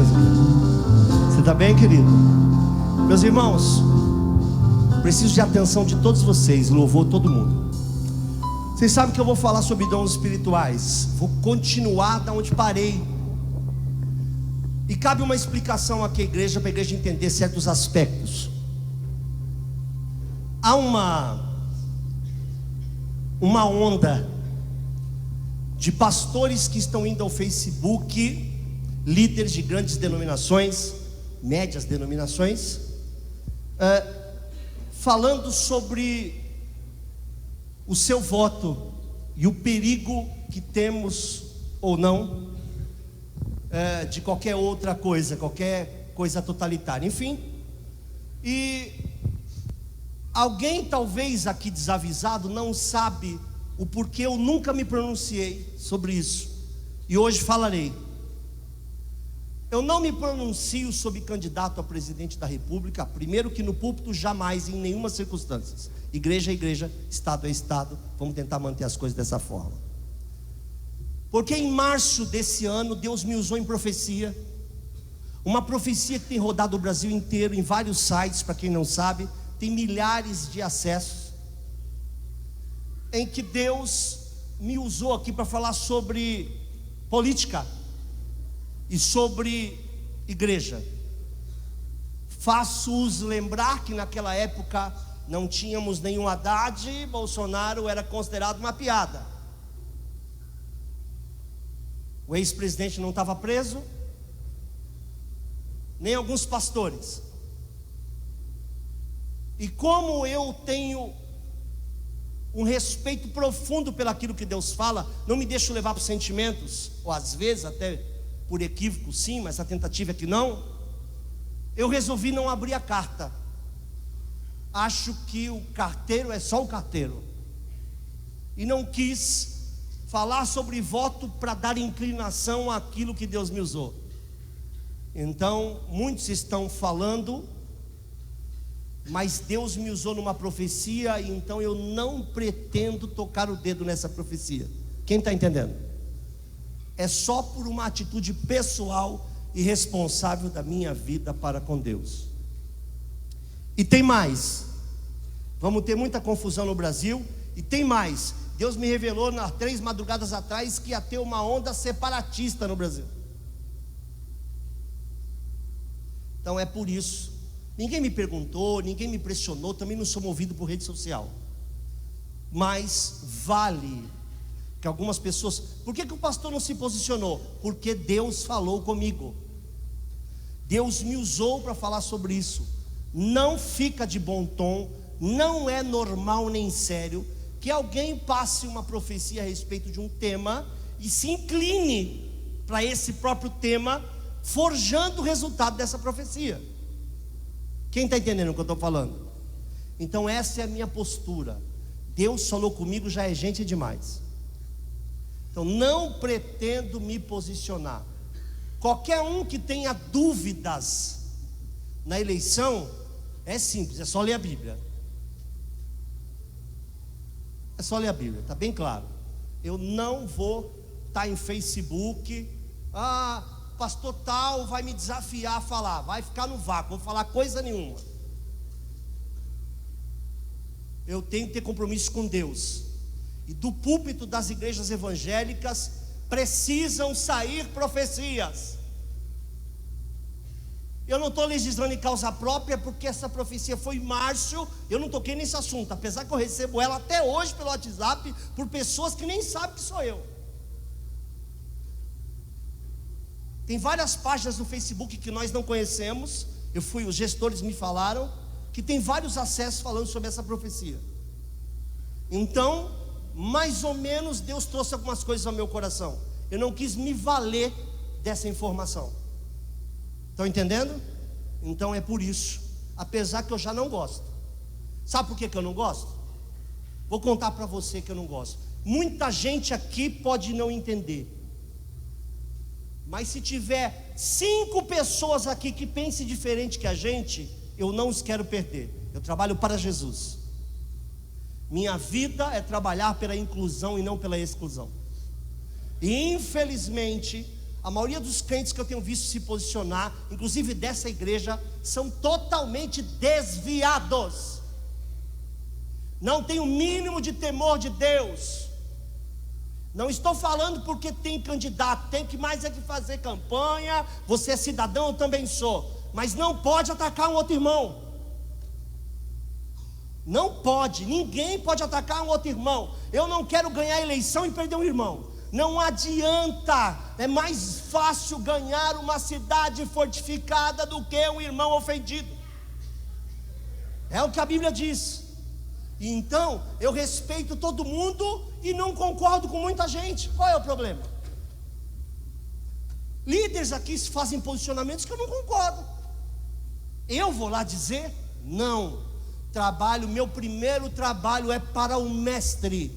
menos. Você está bem, querido? Meus irmãos, preciso de atenção de todos vocês. Louvor todo mundo. Vocês sabem que eu vou falar sobre dons espirituais. Vou continuar da onde parei. E cabe uma explicação aqui à igreja, para a igreja entender certos aspectos. Há uma onda de pastores que estão indo ao Facebook, líderes de grandes denominações, médias denominações, falando sobre o seu voto e o perigo que temos ou não de qualquer outra coisa, qualquer coisa totalitária, enfim. E alguém talvez aqui desavisado não sabe o porquê eu nunca me pronunciei sobre isso, e hoje falarei. Eu não me pronuncio sobre candidato a presidente da república. Primeiro que no púlpito jamais, em nenhuma circunstância. Igreja é igreja, estado é estado. Vamos tentar manter as coisas dessa forma. Porque em março desse ano Deus me usou em profecia. Uma profecia que tem rodado o Brasil inteiro, em vários sites, para quem não sabe, tem milhares de acessos, em que Deus me usou aqui para falar sobre política e sobre igreja. Faço-os lembrar que naquela época não tínhamos nenhum Haddad, e Bolsonaro era considerado uma piada. O ex-presidente não estava preso, nem alguns pastores. E como eu tenho um respeito profundo pelaquilo que Deus fala, não me deixo levar por sentimentos, ou às vezes até por equívoco sim, mas a tentativa é que não. Eu resolvi não abrir a carta. Acho que o carteiro é só o carteiro, e não quis falar sobre voto para dar inclinação àquilo que Deus me usou. Então muitos estão falando, mas Deus me usou numa profecia, e então eu não pretendo tocar o dedo nessa profecia. Quem está entendendo? É só por uma atitude pessoal e responsável da minha vida para com Deus. E tem mais. Vamos ter muita confusão no Brasil. E tem mais. Deus me revelou 3 madrugadas atrás que ia ter uma onda separatista no Brasil. Então é por isso. Ninguém me perguntou, ninguém me pressionou, também não sou movido por rede social. Mas vale que algumas pessoas... Por que o pastor não se posicionou? Porque Deus falou comigo. Deus me usou para falar sobre isso. Não fica de bom tom, não é normal nem sério que alguém passe uma profecia a respeito de um tema e se incline para esse próprio tema, forjando o resultado dessa profecia. Quem está entendendo o que eu estou falando? Então essa é a minha postura. Deus falou comigo, já é gente demais. Então não pretendo me posicionar. Qualquer um que tenha dúvidas na eleição, é simples, é só ler a Bíblia. É só ler a Bíblia, está bem claro. Eu não vou estar em Facebook, pastor tal vai me desafiar a falar, vai ficar no vácuo, vou falar coisa nenhuma. Eu tenho que ter compromisso com Deus. E do púlpito das igrejas evangélicas precisam sair profecias. Eu não estou legislando em causa própria, porque essa profecia foi em março. Eu não toquei nesse assunto, apesar que eu recebo ela até hoje pelo WhatsApp, por pessoas que nem sabem que sou eu. Tem várias páginas no Facebook que nós não conhecemos. Os gestores me falaram que tem vários acessos falando sobre essa profecia. Então, mais ou menos Deus trouxe algumas coisas ao meu coração. Eu não quis me valer dessa informação. Estão entendendo? Então é por isso, apesar que eu já não gosto. Sabe por que eu não gosto? Vou contar para você que eu não gosto. Muita gente aqui pode não entender, mas se tiver 5 pessoas aqui que pensem diferente que a gente, eu não os quero perder. Eu trabalho para Jesus. Minha vida é trabalhar pela inclusão e não pela exclusão. E infelizmente, A maioria dos crentes que eu tenho visto se posicionar, inclusive dessa igreja, são totalmente desviados. Não tem o mínimo de temor de Deus. Não estou falando porque tem candidato, tem que mais é que fazer campanha. Você é cidadão, eu também sou. Mas não pode atacar um outro irmão. Não pode, ninguém pode atacar um outro irmão. Eu não quero ganhar a eleição e perder um irmão. Não adianta. É mais fácil ganhar uma cidade fortificada do que um irmão ofendido. É o que a Bíblia diz. Então, eu respeito todo mundo e não concordo com muita gente. Qual é o problema? Líderes aqui fazem posicionamentos que eu não concordo. Eu vou lá dizer? Não. Meu primeiro trabalho é para o mestre.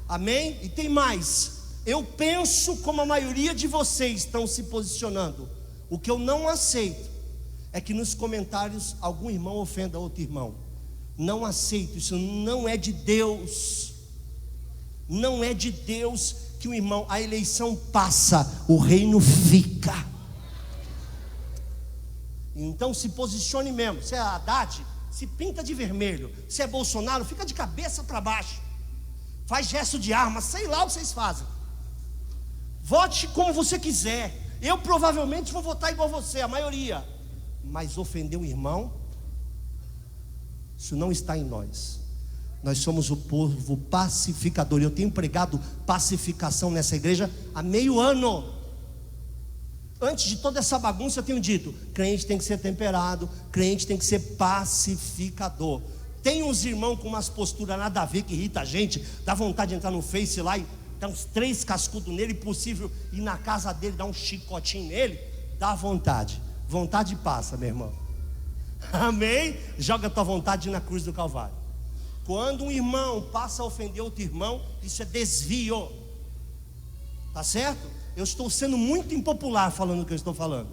Amém? E tem mais. Eu penso como a maioria de vocês estão se posicionando. O que eu não aceito é que nos comentários algum irmão ofenda outro irmão. Não aceito, isso não é de Deus. Não é de Deus que o irmão, a eleição passa, o reino fica. Então se posicione mesmo. Se é Haddad, se pinta de vermelho. Se é Bolsonaro, fica de cabeça para baixo. Faz gesto de arma, sei lá o que vocês fazem. Vote como você quiser. Eu provavelmente vou votar igual você, a maioria. Mas ofender um irmão, isso não está em nós. Nós somos o povo pacificador. Eu tenho pregado pacificação nessa igreja há meio ano. Antes de toda essa bagunça eu tenho dito: crente tem que ser temperado, crente tem que ser pacificador. Tem uns irmãos com umas posturas nada a ver que irrita a gente, dá vontade de entrar no Face lá e dar uns 3 cascudos nele, possível ir na casa dele, dar um chicotinho nele, dá vontade. Vontade passa, meu irmão. Amém? Joga a tua vontade na cruz do Calvário. Quando um irmão passa a ofender outro irmão, isso é desvio. Tá certo? Eu estou sendo muito impopular falando o que eu estou falando.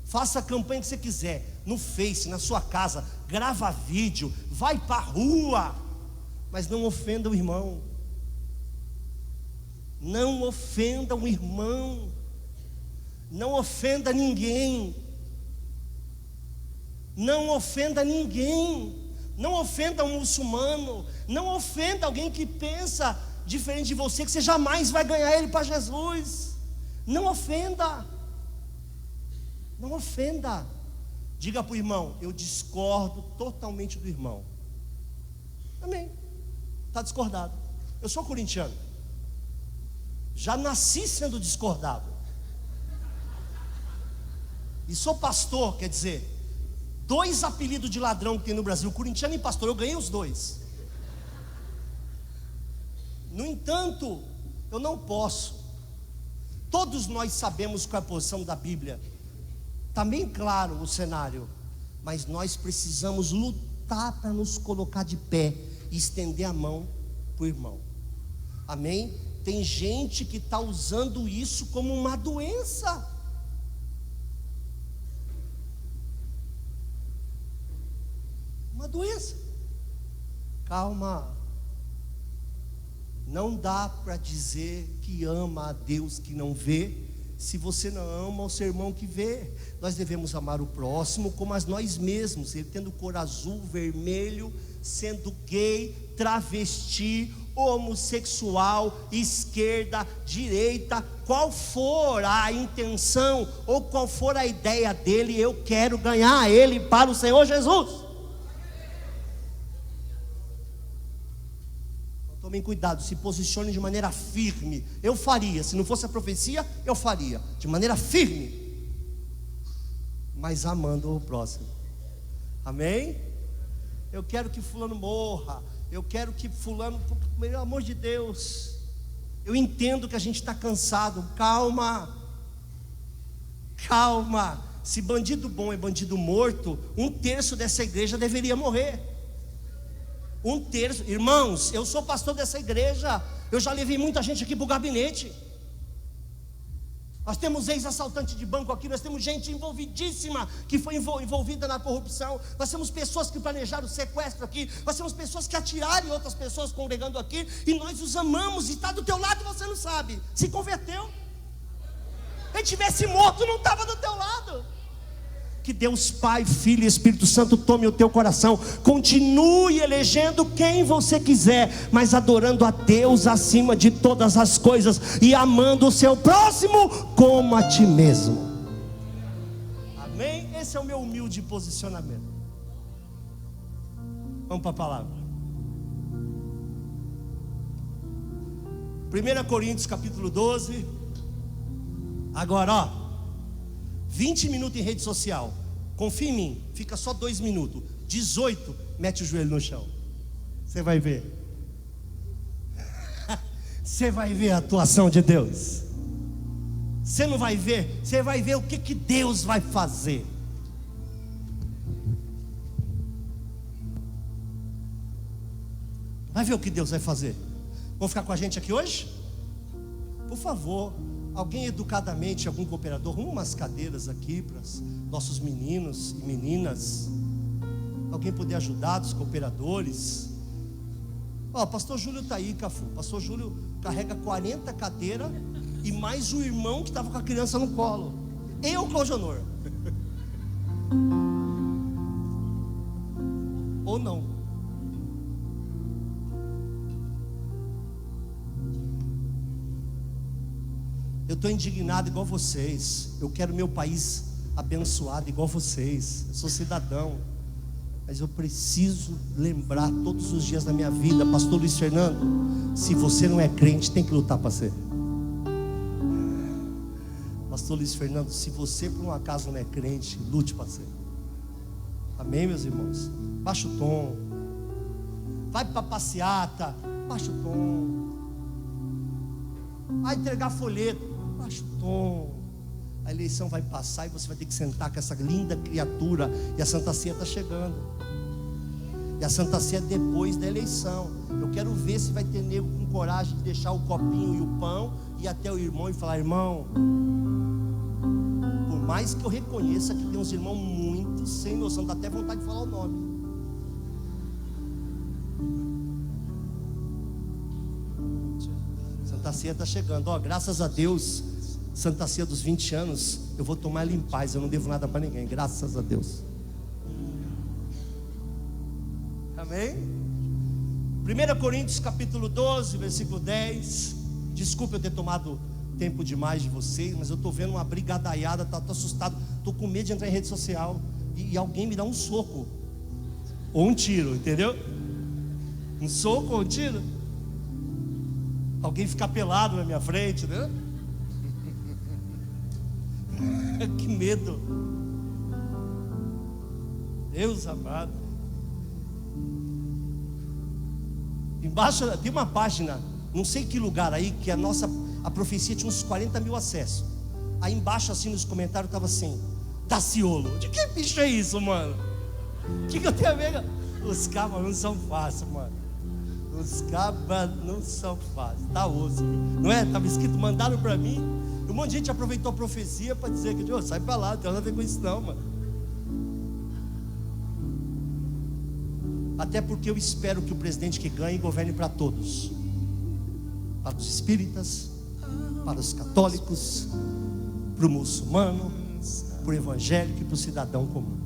Faça a campanha que você quiser, no Face, na sua casa, grava vídeo, vai para a rua, mas não ofenda o irmão. Não ofenda o irmão. Não ofenda ninguém. Não ofenda ninguém. Não ofenda um muçulmano. Não ofenda alguém que pensa diferente de você, que você jamais vai ganhar ele para Jesus. Não ofenda. Não ofenda. Diga para o irmão: eu discordo totalmente do irmão. Amém. Está discordado. Eu sou corintiano. Já nasci sendo discordado. E sou pastor, quer dizer, 2 apelidos de ladrão que tem no Brasil, corintiano e pastor, eu ganhei os 2. No entanto, eu não posso. Todos nós sabemos qual é a posição da Bíblia. Está bem claro o cenário. Mas nós precisamos lutar para nos colocar de pé e estender a mão para o irmão. Amém? Tem gente que está usando isso como uma doença. Uma doença. Calma. Não dá para dizer que ama a Deus que não vê, se você não ama o seu irmão que vê. Nós devemos amar o próximo como a nós mesmos. Ele tendo cor azul, vermelho, sendo gay, travesti, homossexual, esquerda, direita, qual for a intenção ou qual for a ideia dele, eu quero ganhar ele para o Senhor Jesus. Tomem cuidado, se posicione de maneira firme. Eu faria, se não fosse a profecia, eu faria de maneira firme, mas amando o próximo. Amém? Eu quero que fulano morra, eu quero que fulano, pelo amor de Deus. Eu entendo que a gente está cansado. Calma. Calma. Se bandido bom é bandido morto, 1/3 dessa igreja deveria morrer. 1/3, irmãos, eu sou pastor dessa igreja. Eu já levei muita gente aqui para o gabinete. Nós temos ex-assaltante de banco aqui. Nós temos gente envolvidíssima que foi envolvida na corrupção. Nós temos pessoas que planejaram o sequestro aqui. Nós temos pessoas que atiraram em outras pessoas congregando aqui. E nós os amamos. E está do teu lado e você não sabe. Se converteu. Ele tivesse morto, não estava do teu lado. Que Deus Pai, Filho e Espírito Santo tome o teu coração. Continue elegendo quem você quiser, mas adorando a Deus acima de todas as coisas e amando o seu próximo como a ti mesmo. Amém? Esse é o meu humilde posicionamento. Vamos para a palavra. 1 Coríntios capítulo 12. Agora, ó, 20 minutos em rede social. Confia em mim, fica só 2 minutos. 18, mete o joelho no chão. Você vai ver. Você vai ver a atuação de Deus. Você não vai ver, você vai ver o que Deus vai fazer. Vai ver o que Deus vai fazer. Vão ficar com a gente aqui hoje? Por favor, alguém educadamente, algum cooperador, arruma umas cadeiras aqui para os nossos meninos e meninas. Alguém poder ajudar os cooperadores. Ó, pastor Júlio está aí, Cafu. Pastor Júlio carrega 40 cadeiras e mais o irmão que estava com a criança no colo. Eu, Cláudio Honor. Ou não. Eu estou indignado igual vocês. Eu quero meu país abençoado igual vocês. Eu sou cidadão. Mas eu preciso lembrar todos os dias da minha vida, pastor Luiz Fernando, se você não é crente, tem que lutar para ser. Pastor Luiz Fernando, se você por um acaso não é crente, lute para ser. Amém, meus irmãos? Baixa o tom. Vai para passeata, baixa o tom. Vai entregar folheto, baixa o tom. A eleição vai passar e você vai ter que sentar com essa linda criatura. E a Santa Ceia está chegando. E a Santa Ceia é depois da eleição. Eu quero ver se vai ter nego com coragem de deixar o copinho e o pão e até o irmão e falar: irmão, por mais que eu reconheça que tem uns irmãos muito sem noção, dá até vontade de falar o nome. Santa Ceia está chegando. Ó, graças a Deus, Santa Ceia dos 20 anos, eu vou tomar ela em paz. Eu não devo nada para ninguém, graças a Deus. Amém? 1 Coríntios capítulo 12, versículo 10. Desculpa eu ter tomado tempo demais de vocês, mas eu estou vendo uma brigadaiada, estou assustado, estou com medo de entrar em rede social e alguém me dá um soco ou um tiro, entendeu? Um soco ou um tiro. Alguém ficar pelado na minha frente, né? Que medo. Deus amado. Embaixo tem uma página, não sei que lugar aí, que a profecia tinha uns 40 mil acessos. Aí embaixo assim nos comentários estava assim: Daciolo. De que bicho é isso, mano? O que eu tenho a ver? Os cabas não são fáceis, mano. Os cabas não são fáceis. Tá osso, não é? Estava escrito, mandaram para mim. Um monte de gente aproveitou a profecia para dizer que, oh, sai para lá, não tem nada a ver com isso não, mano. Até porque eu espero que o presidente que ganhe governe para todos. Para os espíritas, para os católicos, para o muçulmano, para o evangélico e para o cidadão comum.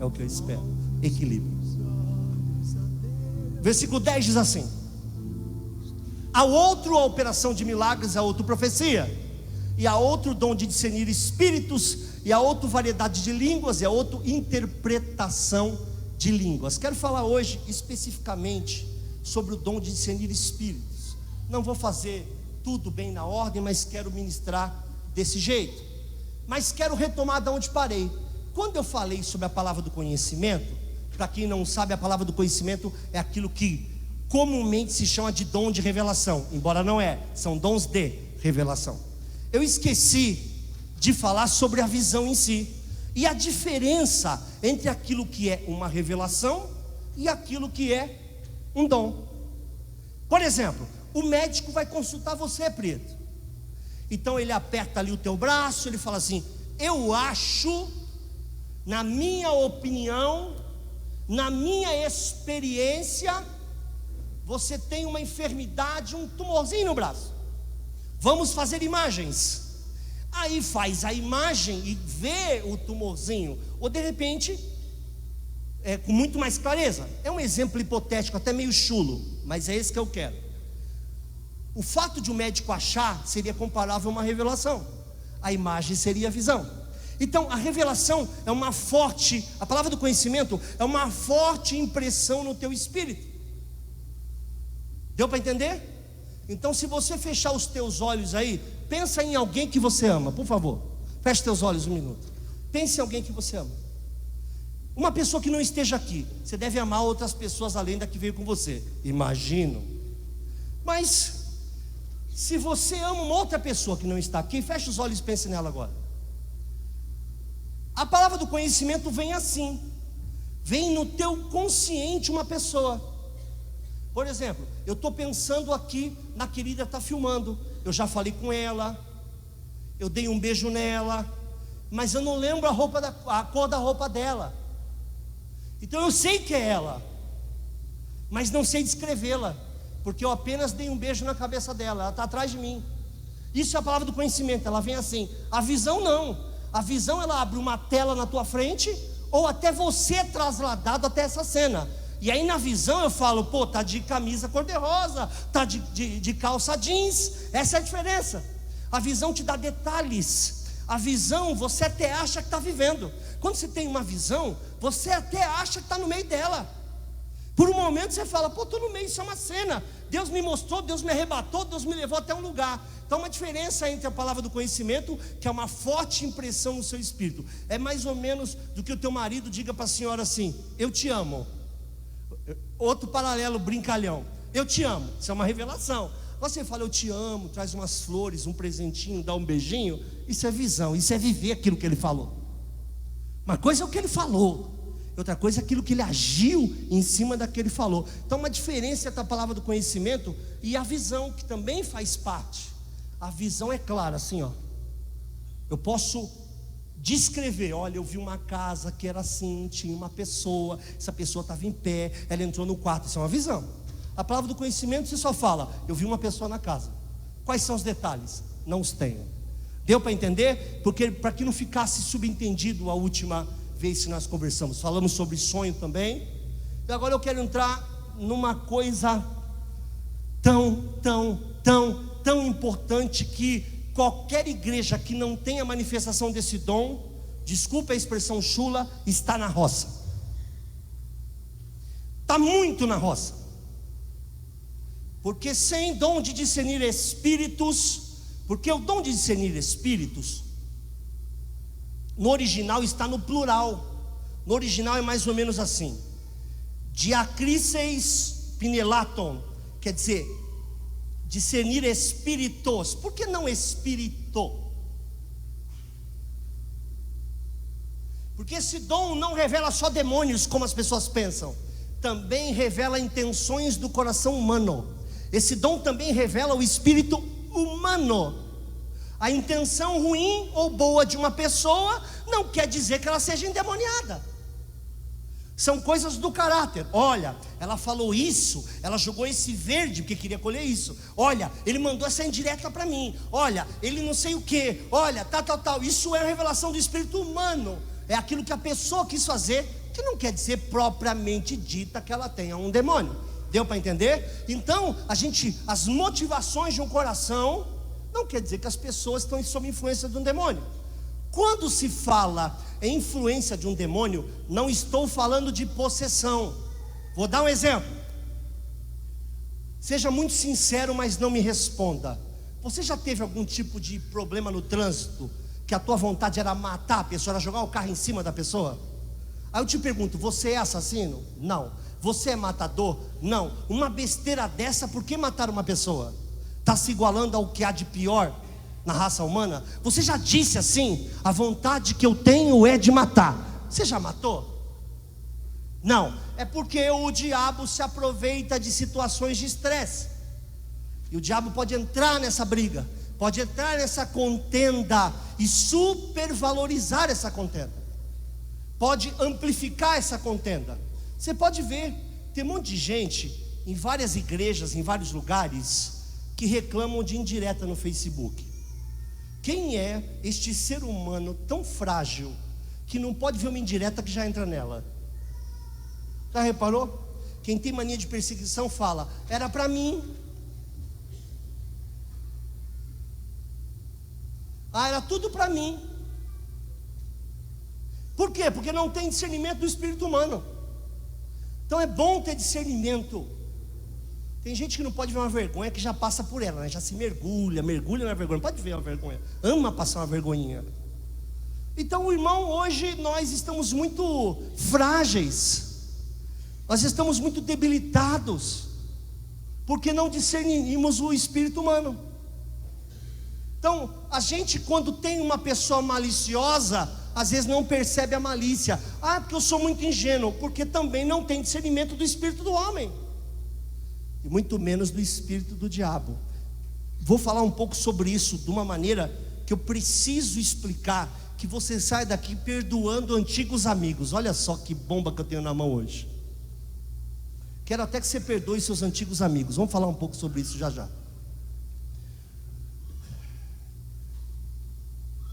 É o que eu espero. Equilíbrio. Versículo 10 diz assim: há outro a operação de milagres, há outro profecia, e há outro dom de discernir espíritos, e há outra variedade de línguas, e há outra interpretação de línguas. Quero falar hoje especificamente sobre o dom de discernir espíritos. Não vou fazer tudo bem na ordem, mas quero ministrar desse jeito. Mas quero retomar de onde parei. Quando eu falei sobre a palavra do conhecimento, para quem não sabe, a palavra do conhecimento é aquilo que comumente se chama de dom de revelação, embora não é, são dons de revelação. Eu esqueci de falar sobre a visão em si e a diferença entre aquilo que é uma revelação e aquilo que é um dom. Por exemplo, o médico vai consultar você, preto. Então ele aperta ali o teu braço, ele fala assim: eu acho, na minha opinião, na minha experiência, você tem uma enfermidade, um tumorzinho no braço. Vamos fazer imagens. Aí faz a imagem e vê o tumorzinho, ou de repente, com muito mais clareza. É um exemplo hipotético, até meio chulo, mas é esse que eu quero. O fato de um médico achar seria comparável a uma revelação. A imagem seria a visão. Então a revelação é uma forte, a palavra do conhecimento é uma forte impressão no teu espírito. Deu para entender? Então, se você fechar os teus olhos aí, pensa em alguém que você ama, por favor. Feche teus olhos um minuto. Pense em alguém que você ama. Uma pessoa que não esteja aqui. Você deve amar outras pessoas além da que veio com você, imagino. Mas se você ama uma outra pessoa que não está aqui, feche os olhos e pense nela agora. A palavra do conhecimento vem assim. Vem no teu consciente uma pessoa. Por exemplo, eu estou pensando aqui na querida que está filmando. Eu já falei com ela, eu dei um beijo nela, mas eu não lembro a cor da roupa dela. Então eu sei que é ela, mas não sei descrevê-la, porque eu apenas dei um beijo na cabeça dela. Ela está atrás de mim. Isso é a palavra do conhecimento. Ela vem assim. A visão não. A visão, ela abre uma tela na tua frente, ou até você é trasladado até essa cena. E aí na visão eu falo, pô, tá de camisa cor-de-rosa, tá de calça jeans. Essa é a diferença. A visão te dá detalhes. A visão você até acha que está vivendo. Quando você tem uma visão, você até acha que está no meio dela. Por um momento você fala, pô, estou no meio, isso é uma cena. Deus me mostrou, Deus me arrebatou, Deus me levou até um lugar. Então uma diferença entre a palavra do conhecimento, que é uma forte impressão no seu espírito. É mais ou menos do que o teu marido diga para a senhora assim, eu te amo. Outro paralelo brincalhão, eu te amo, isso é uma revelação. Você fala, eu te amo, traz umas flores, um presentinho, dá um beijinho. Isso é visão, isso é viver aquilo que ele falou. Uma coisa é o que ele falou, outra coisa é aquilo que ele agiu em cima daquilo que ele falou. Então uma diferença entre a palavra do conhecimento e a visão, que também faz parte. A visão é clara, assim ó. Eu posso descrever, olha, eu vi uma casa que era assim, tinha uma pessoa, essa pessoa estava em pé, ela entrou no quarto. Isso é uma visão. A palavra do conhecimento você só fala, eu vi uma pessoa na casa. Quais são os detalhes? Não os tenho. Deu para entender? Porque para que não ficasse subentendido a última vez que nós conversamos, falamos sobre sonho também. E agora eu quero entrar numa coisa tão importante, que qualquer igreja que não tenha manifestação desse dom, desculpa a expressão chula, está na roça. Está muito na roça. Porque sem dom de discernir espíritos, porque o dom de discernir espíritos, no original está no plural. No original é mais ou menos assim: diacriseis pinelaton, quer dizer, discernir espíritos. Por que não espírito? Porque esse dom não revela só demônios, como as pessoas pensam, também revela intenções do coração humano. Esse dom também revela o espírito humano. A intenção ruim ou boa de uma pessoa não quer dizer que ela seja endemoniada. São coisas do caráter. Olha, ela falou isso, ela jogou esse verde porque queria colher isso. Olha, ele mandou essa indireta para mim. Olha, ele não sei o que. Olha, tal. Isso é a revelação do espírito humano. É aquilo que a pessoa quis fazer, que não quer dizer propriamente dita que ela tenha um demônio. Deu para entender? Então, as motivações de um coração não quer dizer que as pessoas estão sob influência de um demônio. Quando se fala em influência de um demônio, não estou falando de possessão. Vou dar um exemplo. Seja muito sincero, mas não me responda. Você já teve algum tipo de problema no trânsito, que a tua vontade era matar a pessoa, era jogar o carro em cima da pessoa? Aí eu te pergunto, você é assassino? Não. Você é matador? Não. Uma besteira dessa, por que matar uma pessoa? Está se igualando ao que há de pior na raça humana? Você já disse assim, a vontade que eu tenho é de matar. Você já matou? Não. É porque o diabo se aproveita de situações de estresse. E o diabo pode entrar nessa briga, pode entrar nessa contenda e supervalorizar essa contenda. Pode amplificar essa contenda. Você pode ver, tem um monte de gente em várias igrejas, em vários lugares, que reclamam de indireta no Facebook. Quem é este ser humano tão frágil que não pode ver uma indireta que já entra nela? Já reparou? Quem tem mania de perseguição fala: era para mim. Ah, era tudo para mim. Por quê? Porque não tem discernimento do espírito humano. Então é bom ter discernimento. Tem gente que não pode ver uma vergonha, que já passa por ela, né? Já se mergulha na vergonha. Não pode ver uma vergonha, ama passar uma vergonhinha. Então, irmão, hoje nós estamos muito frágeis. Nós estamos muito debilitados, porque não discernimos o espírito humano. Então, a gente, quando tem uma pessoa maliciosa, às vezes não percebe a malícia. Ah, porque eu sou muito ingênuo. Porque também não tem discernimento do espírito do homem, e muito menos do espírito do diabo. Vou falar um pouco sobre isso de uma maneira que eu preciso explicar, que você sai daqui perdoando antigos amigos. Olha só que bomba que eu tenho na mão hoje. Quero até que você perdoe seus antigos amigos. Vamos falar um pouco sobre isso já já.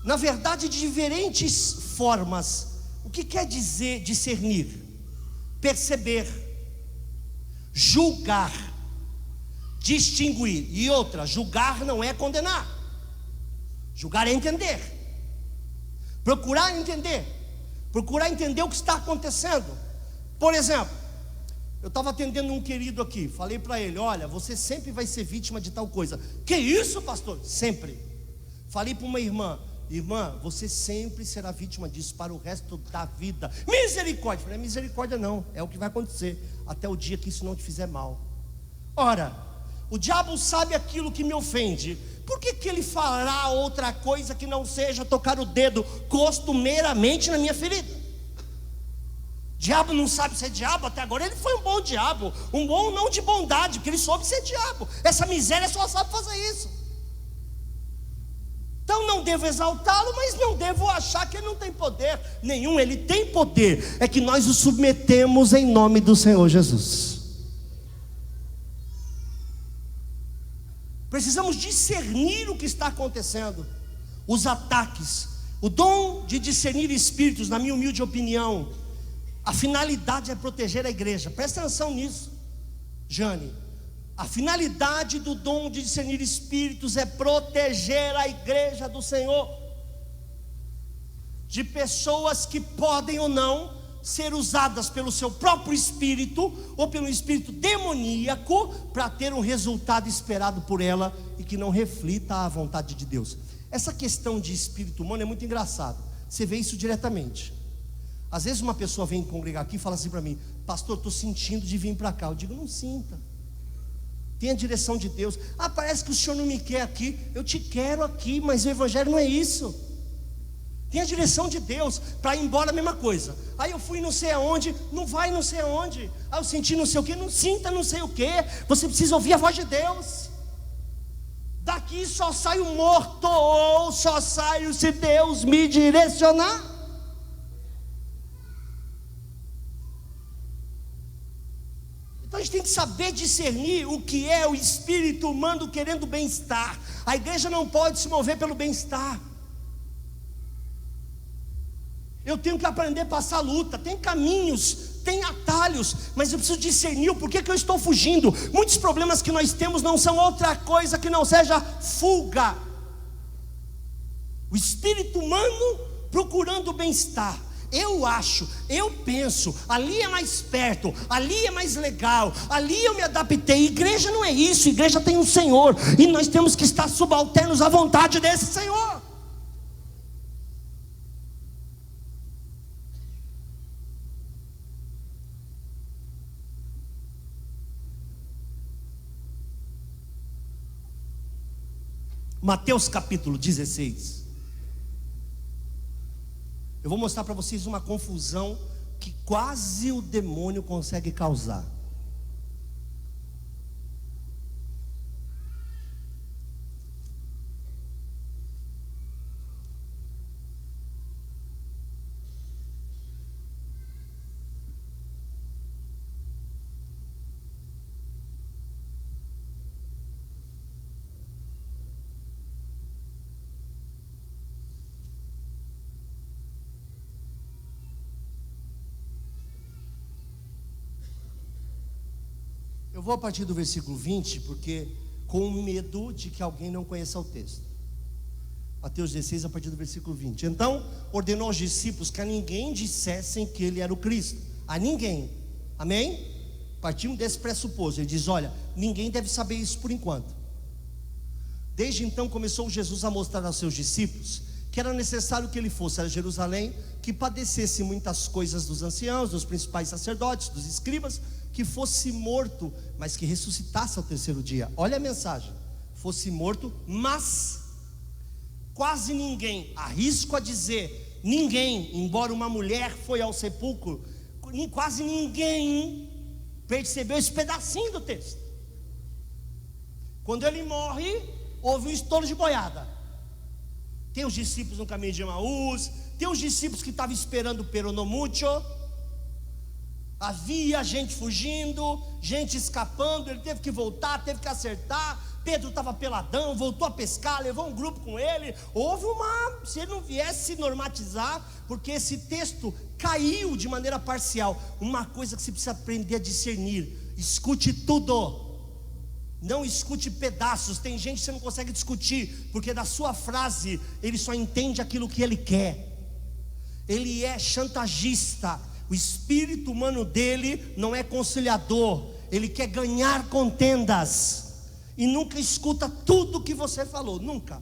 Na verdade, de diferentes formas. O que quer dizer discernir? Perceber, julgar, distinguir. E outra, julgar não é condenar. Julgar é entender. Procurar entender. Procurar entender o que está acontecendo. Por exemplo, eu estava atendendo um querido aqui. Falei para ele: olha, você sempre vai ser vítima de tal coisa. Que isso, pastor? Sempre. Falei para uma irmã: irmã, você sempre será vítima disso para o resto da vida. Misericórdia. Falei: não é misericórdia não, é o que vai acontecer até o dia que isso não te fizer mal. Ora, o diabo sabe aquilo que me ofende. Por que ele fará outra coisa que não seja tocar o dedo costumeiramente na minha ferida? Diabo não sabe ser diabo até agora. Ele foi um bom diabo, um bom não de bondade, porque ele soube ser diabo. Essa miséria só sabe fazer isso. Então não devo exaltá-lo, mas não devo achar que ele não tem poder nenhum. Ele tem poder, é que nós o submetemos em nome do Senhor Jesus. Precisamos discernir o que está acontecendo, os ataques, o dom de discernir espíritos. Na minha humilde opinião, a finalidade é proteger a igreja. Presta atenção nisso, Jane. A finalidade do dom de discernir espíritos é proteger a igreja do Senhor de pessoas que podem ou não ser usadas pelo seu próprio espírito ou pelo espírito demoníaco para ter um resultado esperado por ela e que não reflita a vontade de Deus. Essa questão de espírito humano é muito engraçado. Você vê isso diretamente. Às vezes uma pessoa vem congregar aqui e fala assim para mim: pastor, estou sentindo de vir para cá. Eu digo: não sinta. Tem a direção de Deus. Ah, parece que o senhor não me quer aqui. Eu te quero aqui, mas o evangelho não é isso. Tem a direção de Deus. Para ir embora a mesma coisa. Aí eu fui não sei aonde, não vai não sei aonde. Aí eu senti não sei o que, não sinta não sei o que. Você precisa ouvir a voz de Deus. Daqui só saio morto, ou só saio se Deus me direcionar. Então a gente tem que saber discernir o que é o espírito humano querendo bem-estar. A igreja não pode se mover pelo bem-estar. Eu tenho que aprender a passar luta. Tem caminhos, tem atalhos, mas eu preciso discernir o porquê que eu estou fugindo. Muitos problemas que nós temos não são outra coisa que não seja fuga. O espírito humano procurando o bem-estar. Eu acho, eu penso, ali é mais perto, ali é mais legal, ali eu me adaptei. Igreja não é isso, igreja tem um Senhor, e nós temos que estar subalternos à vontade desse Senhor. Mateus capítulo 16. Eu vou mostrar para vocês uma confusão que quase o demônio consegue causar. Eu vou a partir do versículo 20, porque com medo de que alguém não conheça o texto. Mateus 16, a partir do versículo 20. Então ordenou aos discípulos que a ninguém dissessem que ele era o Cristo. A ninguém. Amém? Partimos desse pressuposto. Ele diz: olha, ninguém deve saber isso por enquanto. Desde então começou Jesus a mostrar aos seus discípulos que era necessário que ele fosse a Jerusalém, que padecesse muitas coisas dos anciãos, dos principais sacerdotes, dos escribas, que fosse morto, mas que ressuscitasse ao terceiro dia. Olha a mensagem: fosse morto, mas quase ninguém, arrisco a dizer, ninguém, embora uma mulher foi ao sepulcro, quase ninguém percebeu esse pedacinho do texto. Quando ele morre, houve um estouro de boiada. Tem os discípulos no caminho de Emaús, tem os discípulos que estavam esperando o peronomúcio. Havia gente fugindo, gente escapando. Ele teve que voltar, teve que acertar. Pedro estava peladão, voltou a pescar, levou um grupo com ele. Houve uma, se ele não viesse normatizar, porque esse texto caiu de maneira parcial. Uma coisa que você precisa aprender a discernir: escute tudo, não escute pedaços. Tem gente que você não consegue discutir, porque da sua frase ele só entende aquilo que ele quer. Ele é chantagista. O espírito humano dele não é conciliador. Ele quer ganhar contendas e nunca escuta tudo que você falou, nunca.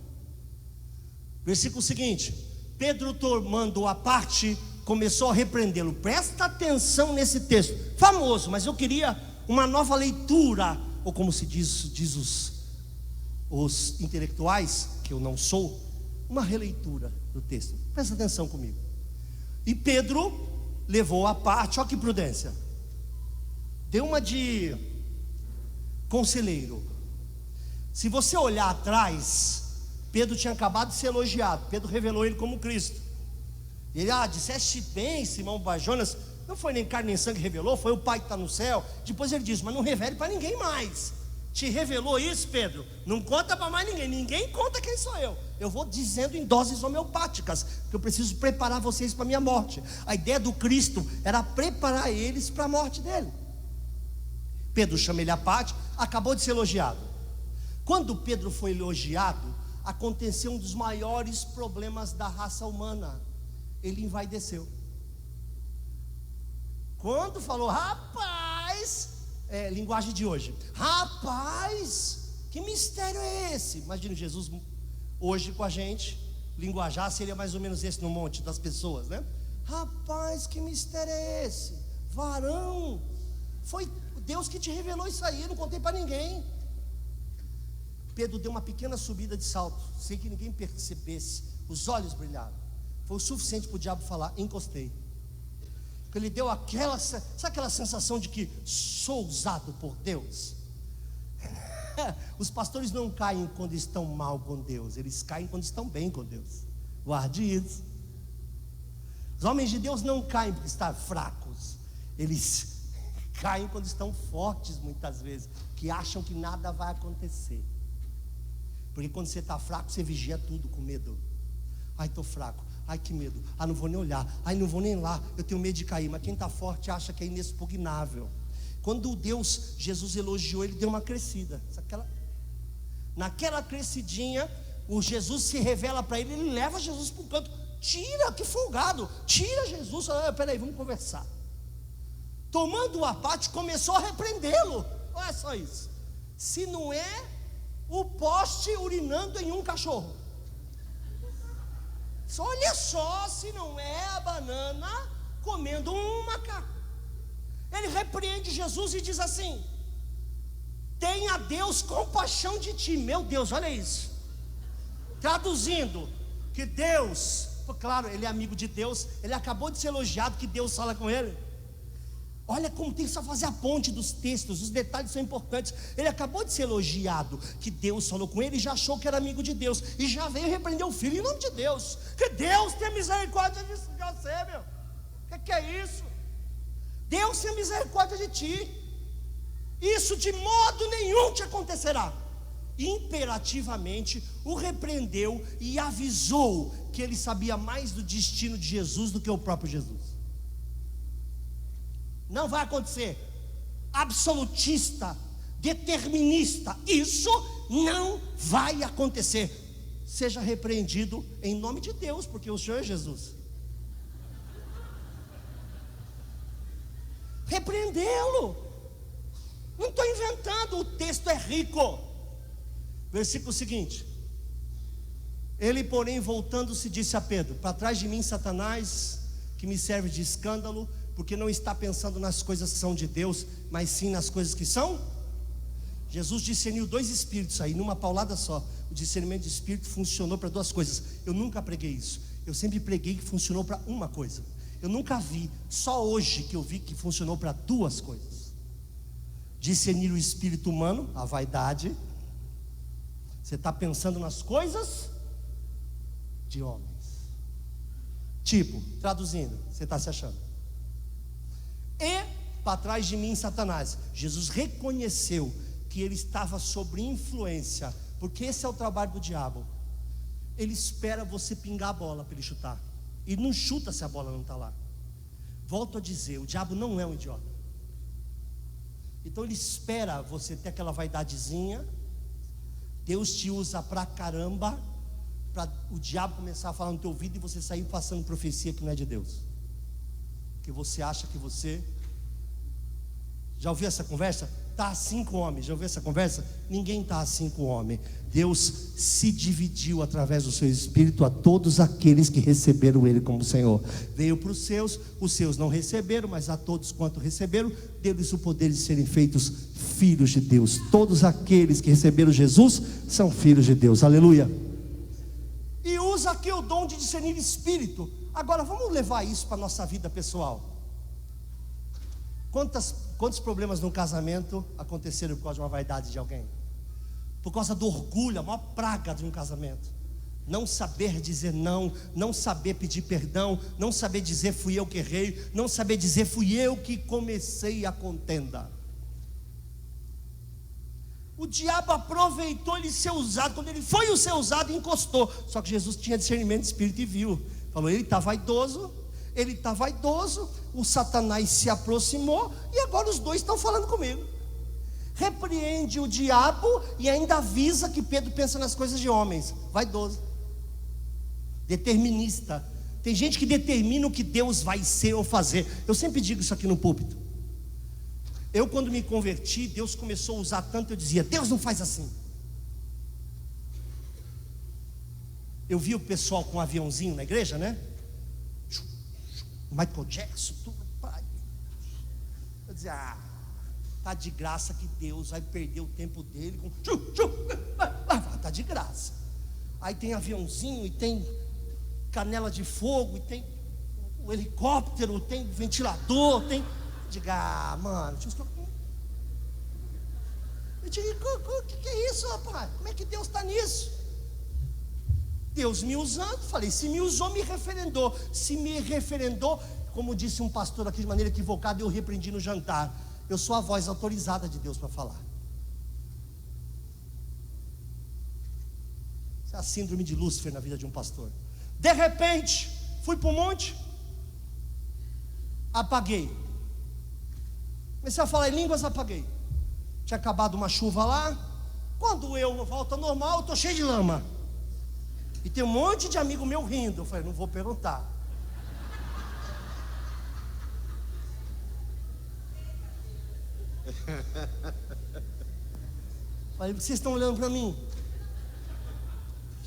Versículo seguinte: Pedro, tomando-o à parte, começou a repreendê-lo. Presta atenção nesse texto, famoso, mas eu queria uma nova leitura, ou como se diz os intelectuais, que eu não sou, uma releitura do texto. Presta atenção comigo. E Pedro levou à parte, olha que prudência, deu uma de conselheiro. Se você olhar atrás, Pedro tinha acabado de ser elogiado. Pedro revelou ele como Cristo. Ele: disseste bem, Simão Barjonas. Não foi nem carne nem sangue que revelou, foi o Pai que está no céu. Depois ele diz: mas não revele para ninguém mais. Te revelou isso, Pedro? Não conta para mais ninguém. Ninguém conta quem sou eu. Eu vou dizendo em doses homeopáticas, porque eu preciso preparar vocês para a minha morte. A ideia do Cristo era preparar eles para a morte dele. Pedro chama ele à parte, acabou de ser elogiado. Quando Pedro foi elogiado, aconteceu um dos maiores problemas da raça humana. Ele envaideceu. Quando falou: rapaz, linguagem de hoje, rapaz, que mistério é esse? Imagina Jesus hoje com a gente, linguajar seria mais ou menos esse no monte das pessoas, né? Rapaz, que mistério é esse? Varão, foi Deus que te revelou isso aí, eu não contei para ninguém. Pedro deu uma pequena subida de salto, sem que ninguém percebesse. Os olhos brilharam. Foi o suficiente para o diabo falar: encostei. Porque ele deu aquela, sabe aquela sensação de que sou usado por Deus? Os pastores não caem quando estão mal com Deus, eles caem quando estão bem com Deus. Guarde isso. Os homens de Deus não caem porque estão fracos, eles caem quando estão fortes, muitas vezes, que acham que nada vai acontecer. Porque quando você está fraco, você vigia tudo com medo. Ai, estou fraco. Ai, que medo. Não vou nem olhar. Ai, não vou nem lá. Eu tenho medo de cair. Mas quem está forte acha que é inexpugnável. Quando Jesus elogiou, ele deu uma crescida. Naquela crescidinha, o Jesus se revela para ele. Ele leva Jesus para um canto. Tira, que folgado. Tira Jesus. Peraí, vamos conversar. Tomando-o à parte, começou a repreendê-lo. Olha só isso. Se não é o poste urinando em um cachorro, olha só, se não é a banana comendo um macaco. Ele repreende Jesus e diz assim: tenha Deus compaixão de ti. Meu Deus, olha isso. Traduzindo, que Deus, claro, ele é amigo de Deus, ele acabou de ser elogiado, que Deus fala com ele. Olha como tem que só fazer a ponte dos textos, os detalhes são importantes. Ele acabou de ser elogiado, que Deus falou com ele e já achou que era amigo de Deus, e já veio repreender o filho em nome de Deus. Que Deus tenha misericórdia de você, meu. Que é isso? Deus tenha misericórdia de ti. Isso de modo nenhum te acontecerá. Imperativamente o repreendeu e avisou que ele sabia mais do destino de Jesus do que o próprio Jesus. Não vai acontecer. Absolutista, determinista. Isso não vai acontecer. Seja repreendido em nome de Deus, porque o Senhor é Jesus. Repreendê-lo. Não estou inventando, o texto é rico. Versículo seguinte: ele, porém, voltando-se, disse a Pedro: para trás de mim, Satanás, que me serve de escândalo, porque não está pensando nas coisas que são de Deus, mas sim nas coisas que são. Jesus discerniu dois espíritos aí, numa paulada só. O discernimento de espírito funcionou para duas coisas. Eu nunca preguei isso. Eu sempre preguei que funcionou para uma coisa. Eu nunca vi, só hoje que eu vi que funcionou para duas coisas. Discernir o espírito humano, a vaidade. Você está pensando nas coisas de homens. Tipo, traduzindo, você está se achando. E para trás de mim, Satanás. Jesus reconheceu que ele estava sob influência, porque esse é o trabalho do diabo. Ele espera você pingar a bola para ele chutar, e não chuta se a bola não está lá. Volto a dizer, o diabo não é um idiota. Então ele espera você ter aquela vaidadezinha. Deus te usa pra caramba, para o diabo começar a falar no teu ouvido e você sair passando profecia que não é de Deus, que você acha que você... Já ouviu essa conversa? Está assim com o homem. Já ouviu essa conversa? Ninguém está assim com o homem. Deus se dividiu através do seu Espírito a todos aqueles que receberam Ele como Senhor. Veio para os seus não receberam, mas a todos quanto receberam, deu-lhes o poder de serem feitos filhos de Deus. Todos aqueles que receberam Jesus são filhos de Deus. Aleluia. E usa aqui o dom de discernir espírito. Agora vamos levar isso para a nossa vida pessoal. Quantos problemas no casamento aconteceram por causa de uma vaidade de alguém? Por causa do orgulho, a maior praga de um casamento. Não saber dizer não, não saber pedir perdão, não saber dizer fui eu que errei, não saber dizer fui eu que comecei a contenda. O diabo aproveitou ele ser usado. Quando ele foi o ser usado, encostou. Só que Jesus tinha discernimento de espírito e viu. Falou, ele está vaidoso. Ele está vaidoso, o Satanás se aproximou e agora os dois estão falando comigo. Repreende o diabo e ainda avisa que Pedro pensa nas coisas de homens. Vaidoso, determinista. Tem gente que determina o que Deus vai ser ou fazer. Eu sempre digo isso aqui no púlpito. Eu, quando me converti, Deus começou a usar tanto, eu dizia, Deus não faz assim. Eu vi o pessoal com um aviãozinho na igreja, né? Michael Jackson, tudo, pai. Eu dizia, tá de graça que Deus vai perder o tempo dele com... Tá de graça. Aí tem aviãozinho, e tem canela de fogo, e tem o helicóptero, tem ventilador, tem... Diga, mano, eu digo, o que é isso, rapaz? Como é que Deus está nisso? Deus me usando, falei, se me usou, me referendou. Se me referendou, como disse um pastor aqui de maneira equivocada, eu repreendi no jantar. Eu sou a voz autorizada de Deus para falar. Isso é a síndrome de Lúcifer na vida de um pastor. De repente, fui para o monte, apaguei. Comecei a falar em línguas, apaguei. Tinha acabado uma chuva lá. Quando eu volto ao normal, eu estou cheio de lama. E tem um monte de amigo meu rindo. Eu falei, não vou perguntar. Falei, por que vocês estão olhando para mim?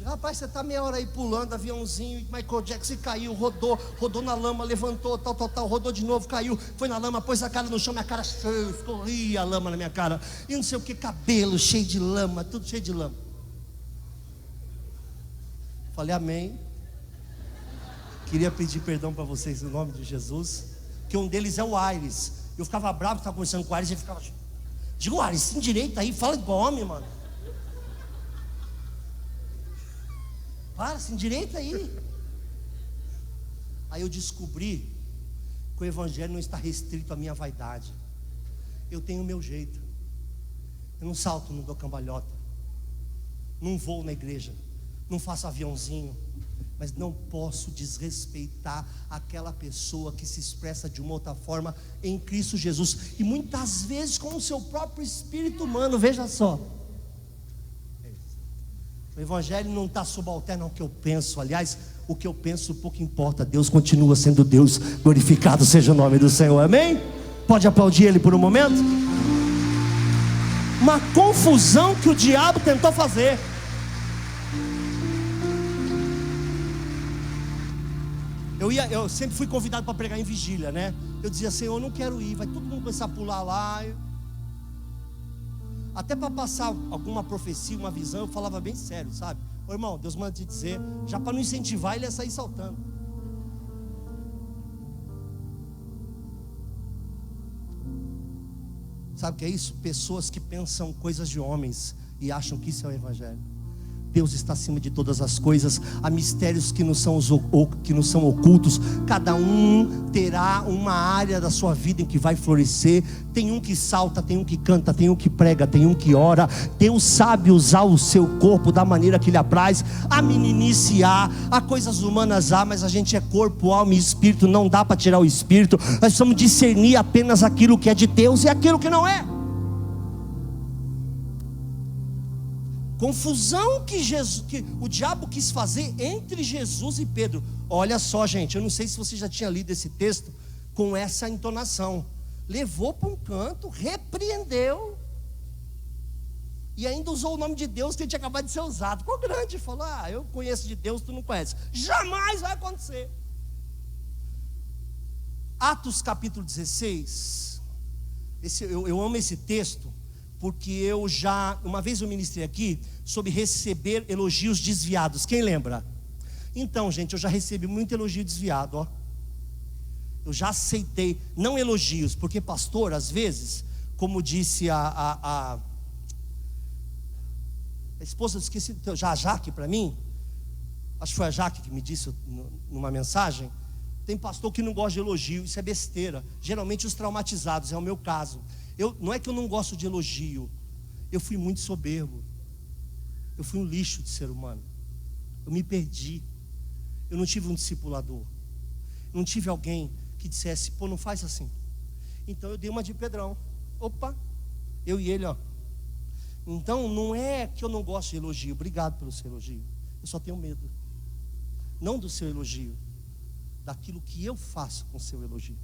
Rapaz, você está meia hora aí pulando, aviãozinho, Michael Jackson caiu, rodou na lama, levantou, tal, rodou de novo, caiu, foi na lama, pôs a cara no chão, minha cara cheia, escorria a lama na minha cara. E não sei o que, cabelo cheio de lama, tudo cheio de lama. Falei amém. Queria pedir perdão para vocês no nome de Jesus. Que um deles é o Aires. Eu ficava bravo, estava conversando com o Aires. E ele ficava assim, digo, Aires, se endireita aí, fala igual homem, mano. Para, se endireita aí. Aí eu descobri que o evangelho não está restrito à minha vaidade. Eu tenho o meu jeito. Eu não salto, não dou cambalhota, não vou na igreja, não faço aviãozinho. mas não posso desrespeitar aquela pessoa que se expressa de uma outra forma em Cristo Jesus, e muitas vezes com o seu próprio espírito humano. Veja só, o evangelho não está subalterno ao que eu penso. Aliás, o que eu penso pouco importa, Deus continua sendo Deus. Glorificado seja o nome do Senhor, amém? Pode aplaudir Ele por um momento? Uma confusão que o diabo tentou fazer. Eu sempre fui convidado para pregar em vigília, né? Eu dizia: Senhor, eu não quero ir. Vai todo mundo começar a pular lá. Até para passar alguma profecia, uma visão, eu falava bem sério, sabe? Ô irmão, Deus manda te dizer, já para não incentivar ele a sair saltando. Sabe o que é isso? Pessoas que pensam coisas de homens e acham que isso é o evangelho. Deus está acima de todas as coisas. Há mistérios que não são ocultos. Cada um terá uma área da sua vida em que vai florescer. Tem um que salta, tem um que canta, tem um que prega, tem um que ora. Deus sabe usar o seu corpo da maneira que Ele apraz. A meninice há coisas humanas há, mas a gente é corpo, alma e espírito. Não dá para tirar o espírito. Nós precisamos discernir apenas aquilo que é de Deus e aquilo que não é. Confusão que o diabo quis fazer entre Jesus e Pedro. Olha só, gente, eu não sei se você já tinha lido esse texto com essa entonação. Levou para um canto, repreendeu, e ainda usou o nome de Deus que ele tinha acabado de ser usado. Ficou grande, falou: eu conheço de Deus, tu não conhece. Jamais vai acontecer. Atos capítulo 16. Eu amo esse texto, porque uma vez eu ministrei aqui sobre receber elogios desviados. Quem lembra? Então, gente, eu já recebi muito elogio desviado, ó. Eu já aceitei, não elogios, porque pastor, às vezes, como disse a esposa, esqueci, já a Jaque para mim, acho que foi a Jaque que me disse numa mensagem, tem pastor que não gosta de elogio. Isso é besteira. Geralmente os traumatizados, é o meu caso. Não é que eu não gosto de elogio, eu fui muito soberbo, eu fui um lixo de ser humano, eu me perdi, eu não tive um discipulador, não tive alguém que dissesse: pô, não faz assim. Então eu dei uma de Pedrão. Opa, eu e ele, ó. Então não é que eu não gosto de elogio. Obrigado pelo seu elogio. Eu só tenho medo, não do seu elogio, daquilo que eu faço com o seu elogio.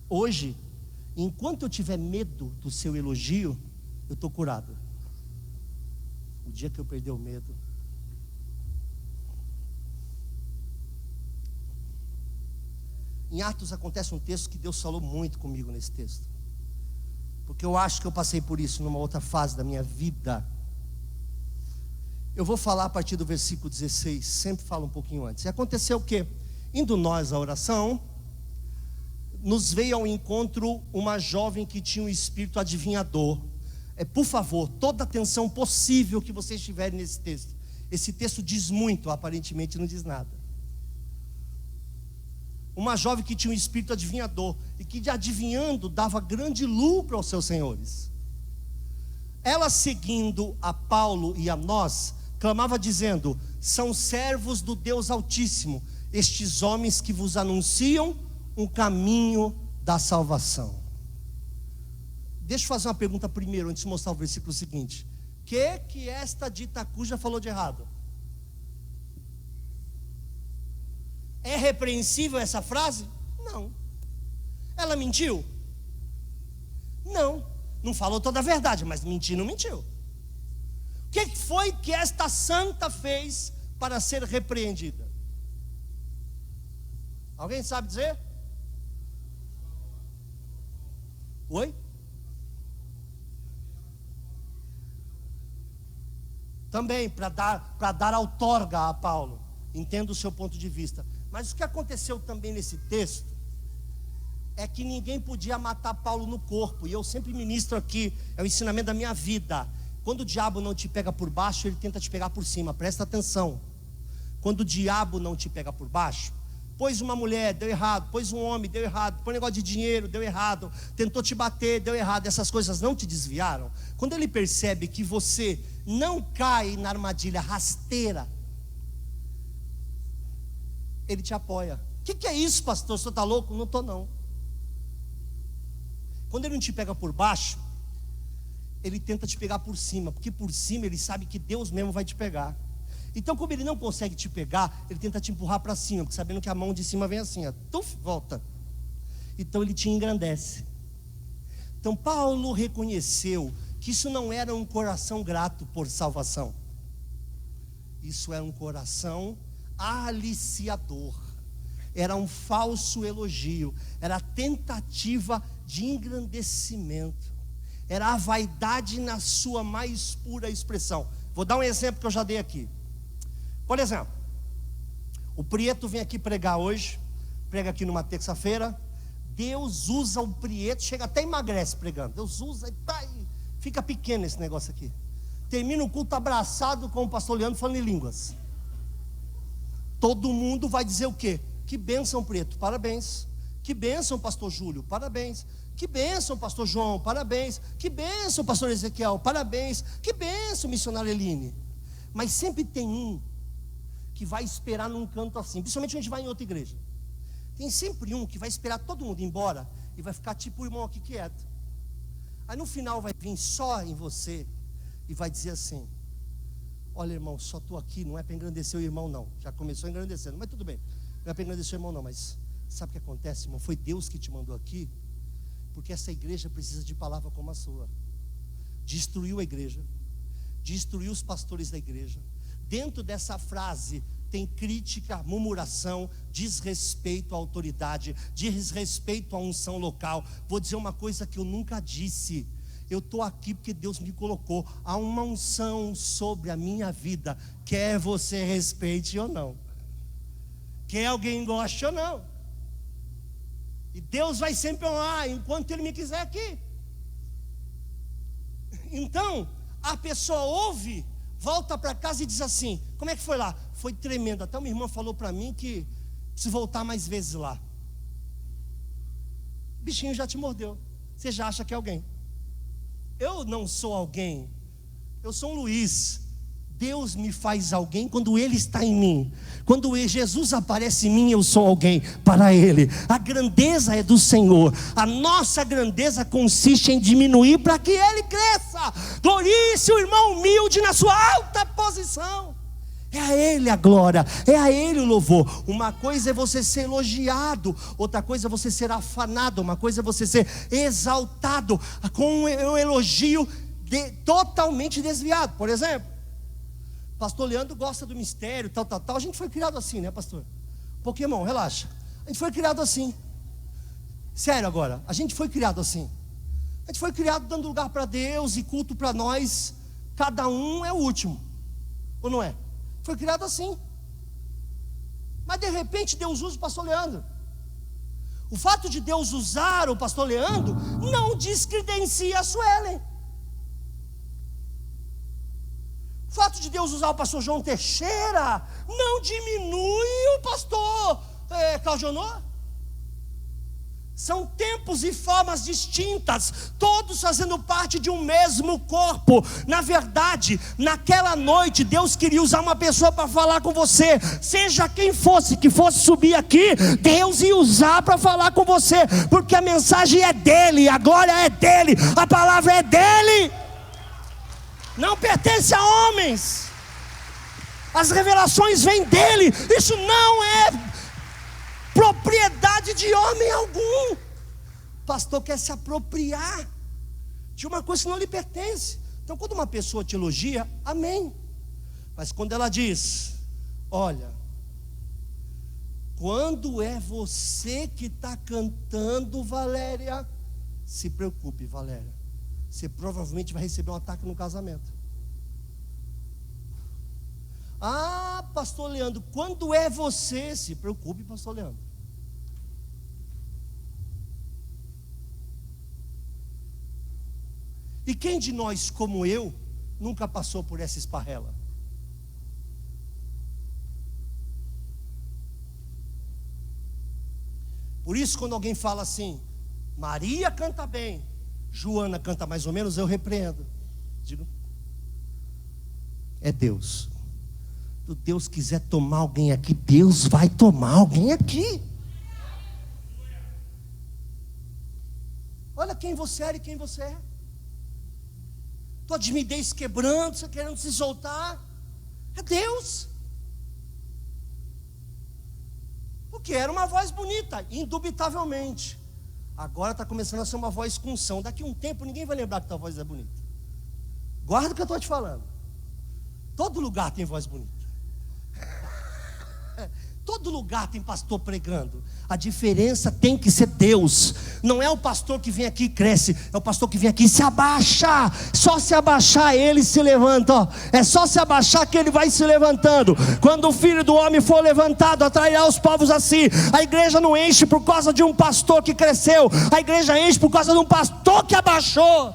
Hoje, enquanto eu tiver medo do seu elogio, eu estou curado. O dia que eu perder o medo, em Atos acontece um texto que Deus falou muito comigo nesse texto, porque eu acho que eu passei por isso numa outra fase da minha vida. Eu vou falar a partir do versículo 16, sempre falo um pouquinho antes. E aconteceu o quê? Indo nós à oração, nos veio ao encontro uma jovem que tinha um espírito adivinhador. Por favor, toda a atenção possível que vocês tiverem nesse texto. Esse texto diz muito, aparentemente não diz nada. Uma jovem que tinha um espírito adivinhador, e que adivinhando dava grande lucro aos seus senhores. Ela, seguindo a Paulo e a nós, clamava dizendo: são servos do Deus Altíssimo, estes homens que vos anunciam um caminho da salvação. Deixa eu fazer uma pergunta primeiro, antes de mostrar o versículo seguinte. O que esta dita cuja falou de errado? É repreensível essa frase? Não. Ela mentiu? Não. Não falou toda a verdade, mas mentir não mentiu. O que foi que esta santa fez para ser repreendida? Alguém sabe dizer? Oi? Também para dar outorga a Paulo. Entendo o seu ponto de vista. Mas o que aconteceu também nesse texto é que ninguém podia matar Paulo no corpo. E eu sempre ministro aqui, é o ensinamento da minha vida. Quando o diabo não te pega por baixo, ele tenta te pegar por cima. Presta atenção. Quando o diabo não te pega por baixo, pôs uma mulher, deu errado. Pôs um homem, deu errado. Põe um negócio de dinheiro, deu errado. Tentou te bater, deu errado. Essas coisas não te desviaram. Quando ele percebe que você não cai na armadilha rasteira ele te apoia. O que é isso, pastor? O senhor está louco? Não estou não. Quando ele não te pega por baixo, ele tenta te pegar por cima, porque por cima ele sabe que Deus mesmo vai te pegar. Então, como ele não consegue te pegar, ele tenta te empurrar para cima, porque sabendo que a mão de cima vem assim, ó, tuf, volta. Então ele te engrandece. Então Paulo reconheceu que isso não era um coração grato por salvação. Isso era um coração aliciador. Era um falso elogio. Era a tentativa de engrandecimento. Era a vaidade na sua mais pura expressão. Vou dar um exemplo que eu já dei aqui. Por exemplo, o Prieto vem aqui pregar hoje. Prega aqui numa terça-feira. Deus usa o Prieto, chega até emagrece pregando. Deus usa e tá, fica pequeno esse negócio aqui. Termina o culto abraçado com o pastor Leandro falando em línguas. Todo mundo vai dizer o quê? Que bênção, Prieto, parabéns. Que bênção, pastor Júlio, parabéns. Que bênção, pastor João, parabéns. Que bênção, pastor Ezequiel, parabéns. Que bênção, missionária Eline. Mas sempre tem um que vai esperar num canto assim, principalmente quando a gente vai em outra igreja. Tem sempre um que vai esperar todo mundo ir embora e vai ficar tipo o irmão aqui quieto. Aí no final vai vir só em você e vai dizer assim: olha, irmão, só estou aqui, não é para engrandecer o irmão não. Já começou engrandecendo, mas tudo bem. Não é para engrandecer o irmão não, mas sabe o que acontece, irmão? Foi Deus que te mandou aqui, porque essa igreja precisa de palavra como a sua. Destruiu a igreja, destruiu os pastores da igreja. Dentro dessa frase tem crítica, murmuração, desrespeito à autoridade, desrespeito à unção local. Vou dizer uma coisa que eu nunca disse: eu estou aqui porque Deus me colocou. Há uma unção sobre a minha vida, quer você respeite ou não, quer alguém goste ou não. E Deus vai sempre honrar enquanto Ele me quiser aqui. Então a pessoa ouve, volta para casa e diz assim: como é que foi lá? Foi tremendo, até uma irmã falou para mim que preciso voltar mais vezes lá. O bichinho já te mordeu, você já acha que é alguém. Eu não sou alguém, eu sou um Luiz. Deus me faz alguém quando Ele está em mim. Quando Jesus aparece em mim, eu sou alguém para Ele. A grandeza é do Senhor. A nossa grandeza consiste em diminuir para que Ele cresça. Glorifique o irmão humilde na sua alta posição. É a Ele a glória, é a Ele o louvor. Uma coisa é você ser elogiado, outra coisa é você ser afanado, uma coisa é você ser exaltado com um elogio totalmente desviado. Por exemplo, pastor Leandro gosta do mistério, tal. A gente foi criado assim, né, pastor? Pokémon, relaxa. A gente foi criado assim. Sério agora, a gente foi criado assim. A gente foi criado dando lugar para Deus e culto para nós. Cada um é o último, ou não é? Foi criado assim. Mas de repente Deus usa o pastor Leandro. O fato de Deus usar o pastor Leandro não descredencia a Suelen. O fato de Deus usar o pastor João Teixeira não diminui o pastor Claudionor. São tempos e formas distintas, todos fazendo parte de um mesmo corpo. Na verdade, naquela noite Deus queria usar uma pessoa para falar com você. Seja quem fosse que fosse subir aqui, Deus ia usar para falar com você, porque a mensagem é dele, a glória é dele, a palavra é dele. Não pertence a homens. As revelações vêm dele. Isso não é propriedade de homem algum. O pastor quer se apropriar de uma coisa que não lhe pertence. Então quando uma pessoa te elogia, amém. Mas quando ela diz: olha, quando é você que está cantando, Valéria, se preocupe, Valéria, você provavelmente vai receber um ataque no casamento. Ah, pastor Leandro, quando é você, se preocupe, pastor Leandro. E quem de nós, como eu, nunca passou por essa esparrela? Por isso, quando alguém fala assim: Maria canta bem, Joana canta mais ou menos, eu repreendo. Digo: é Deus. Se Deus quiser tomar alguém aqui, Deus vai tomar alguém aqui. Olha quem você era e quem você é. Tua timidez quebrando, você querendo se soltar. É Deus. Porque era uma voz bonita, indubitavelmente. Agora está começando a ser uma voz com som. Daqui a um tempo ninguém vai lembrar que tua voz é bonita. Guarda o que eu estou te falando. Todo lugar tem voz bonita. Todo lugar tem pastor pregando. A diferença tem que ser Deus. Não é o pastor que vem aqui e cresce, é o pastor que vem aqui e se abaixa. Só se abaixar ele se levanta, ó. É só se abaixar que ele vai se levantando. Quando o Filho do Homem for levantado, atrairá os povos a si. A igreja não enche por causa de um pastor que cresceu, a igreja enche por causa de um pastor que abaixou.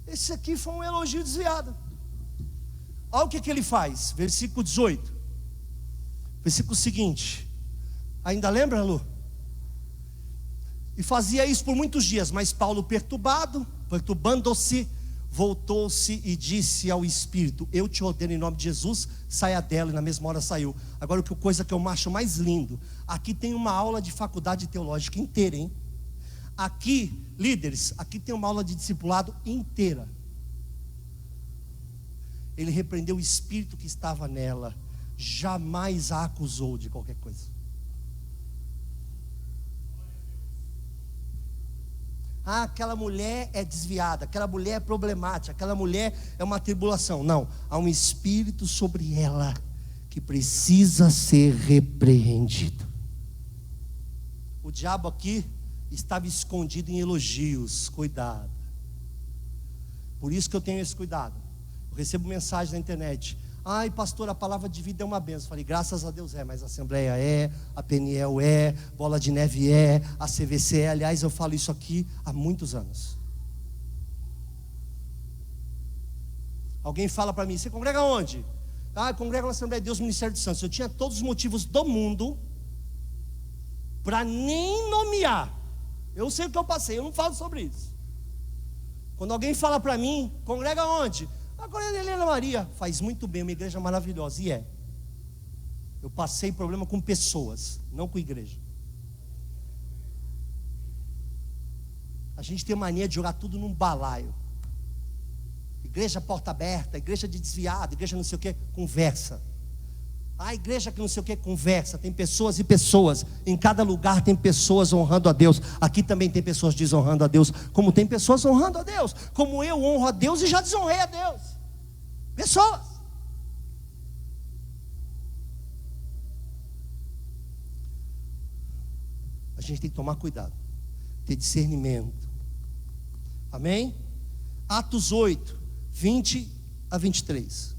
Esse aqui foi um elogio desviado. Olha o que ele faz, versículo 18. Versículo seguinte. Ainda lembra, Lu? E fazia isso por muitos dias. Mas Paulo, perturbando-se, voltou-se e disse ao Espírito: eu te ordeno em nome de Jesus, saia dela. E na mesma hora saiu. Agora, coisa que eu acho mais lindo. Aqui tem uma aula de faculdade teológica inteira, hein? Aqui, líderes, aqui tem uma aula de discipulado inteira. Ele repreendeu o espírito que estava nela, jamais a acusou de qualquer coisa. Ah, aquela mulher é desviada, aquela mulher é problemática, aquela mulher é uma tribulação. Não, há um espírito sobre ela que precisa ser repreendido. O diabo aqui estava escondido em elogios. Cuidado. Por isso que eu tenho esse cuidado. Eu recebo mensagem na internet: ai pastor, a palavra de vida é uma benção. Falei, graças a Deus é, mas a Assembleia é, a Peniel é, Bola de Neve é, a CVC é. Aliás, eu falo isso aqui há muitos anos. Alguém fala para mim: você congrega onde? Ah, eu congrego na Assembleia de Deus, Ministério de Santos. Eu tinha todos os motivos do mundo para nem nomear. Eu sei o que eu passei, eu não falo sobre isso. Quando alguém fala para mim: congrega onde? Agora é Helena Maria. Faz muito bem, uma igreja maravilhosa. E é. Eu passei problema com pessoas, não com igreja. A gente tem mania de jogar tudo num balaio. Igreja porta aberta, igreja de desviado, igreja não sei o que, conversa. A igreja que não sei o que, conversa. Tem pessoas e pessoas. Em cada lugar tem pessoas honrando a Deus. Aqui também tem pessoas desonrando a Deus, como tem pessoas honrando a Deus. Como eu honro a Deus e já desonrei a Deus. Pessoas. A gente tem que tomar cuidado, ter discernimento. Amém? Atos 8, 20 a 23.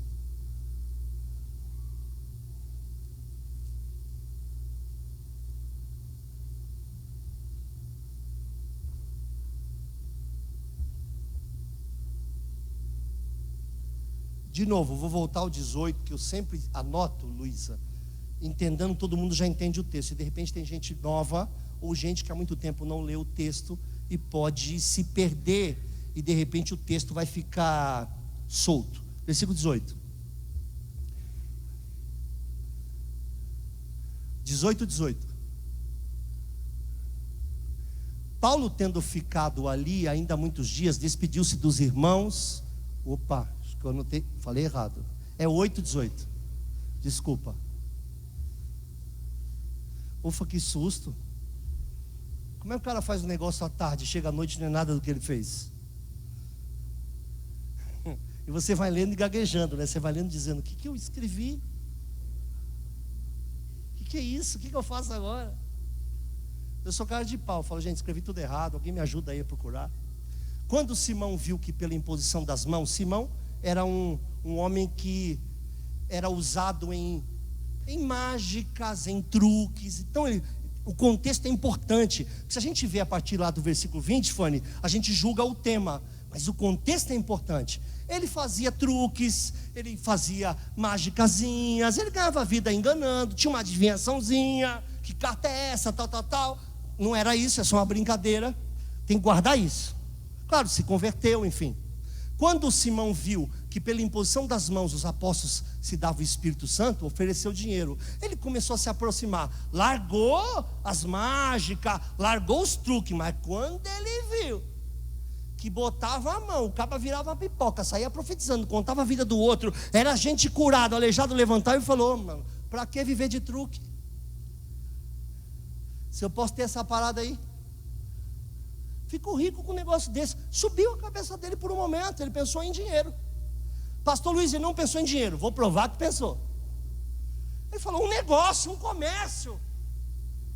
De novo, vou voltar ao 18, que eu sempre anoto, Luísa, entendendo, todo mundo já entende o texto. E de repente tem gente nova, ou gente que há muito tempo não lê o texto, e pode se perder, e de repente o texto vai ficar solto. Versículo 18. 18. Paulo, tendo ficado ali ainda muitos dias, despediu-se dos irmãos. Opa, acho que eu anotei, falei errado. É 8:18. Desculpa. Ufa, que susto. Como é que o cara faz um negócio à tarde, chega à noite e não é nada do que ele fez? E você vai lendo e gaguejando, né? Você vai lendo dizendo: o que eu escrevi? O que é isso? O que eu faço agora? Eu sou cara de pau, falo: gente, escrevi tudo errado, alguém me ajuda aí a procurar. Quando Simão viu que pela imposição das mãos, Simão era um homem que era usado em mágicas, em truques. Então o contexto é importante. Se a gente vê a partir lá do versículo 20, Fanny, a gente julga o tema, mas o contexto é importante. Ele fazia truques, ele fazia mágicazinhas, ele ganhava vida enganando, tinha uma adivinhaçãozinha, que carta é essa, tal. Não era isso, é só uma brincadeira. Tem que guardar isso. Claro, se converteu, enfim. Quando Simão viu que pela imposição das mãos os apóstolos se dava o Espírito Santo, ofereceu dinheiro. Ele começou a se aproximar, largou as mágicas, largou os truques, mas quando ele viu que botava a mão, o caba virava uma pipoca, saía profetizando, contava a vida do outro, era gente curada, aleijado levantava e falou: mano, para que viver de truque? Se eu posso ter essa parada aí, fico rico com um negócio desse. Subiu a cabeça dele por um momento, ele pensou em dinheiro. Pastor Luiz, ele não pensou em dinheiro, vou provar que pensou. Ele falou: um negócio, um comércio,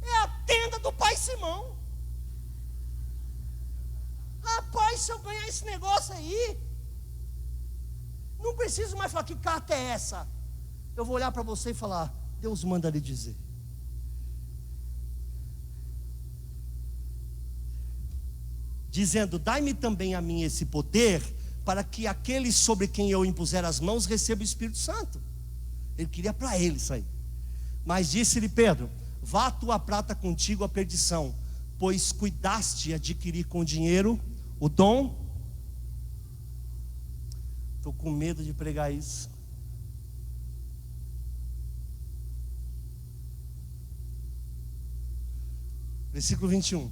é a tenda do pai Simão. Rapaz, se eu ganhar esse negócio aí, não preciso mais falar que carta é essa. Eu vou olhar para você e falar: Deus manda lhe dizer. Dizendo: dai-me também a mim esse poder, para que aqueles sobre quem eu impuser as mãos recebam o Espírito Santo. Ele queria para ele isso aí. Mas disse-lhe Pedro: vá a tua prata contigo à perdição, pois cuidaste adquirir com dinheiro o dom. Estou com medo de pregar isso. Versículo 21.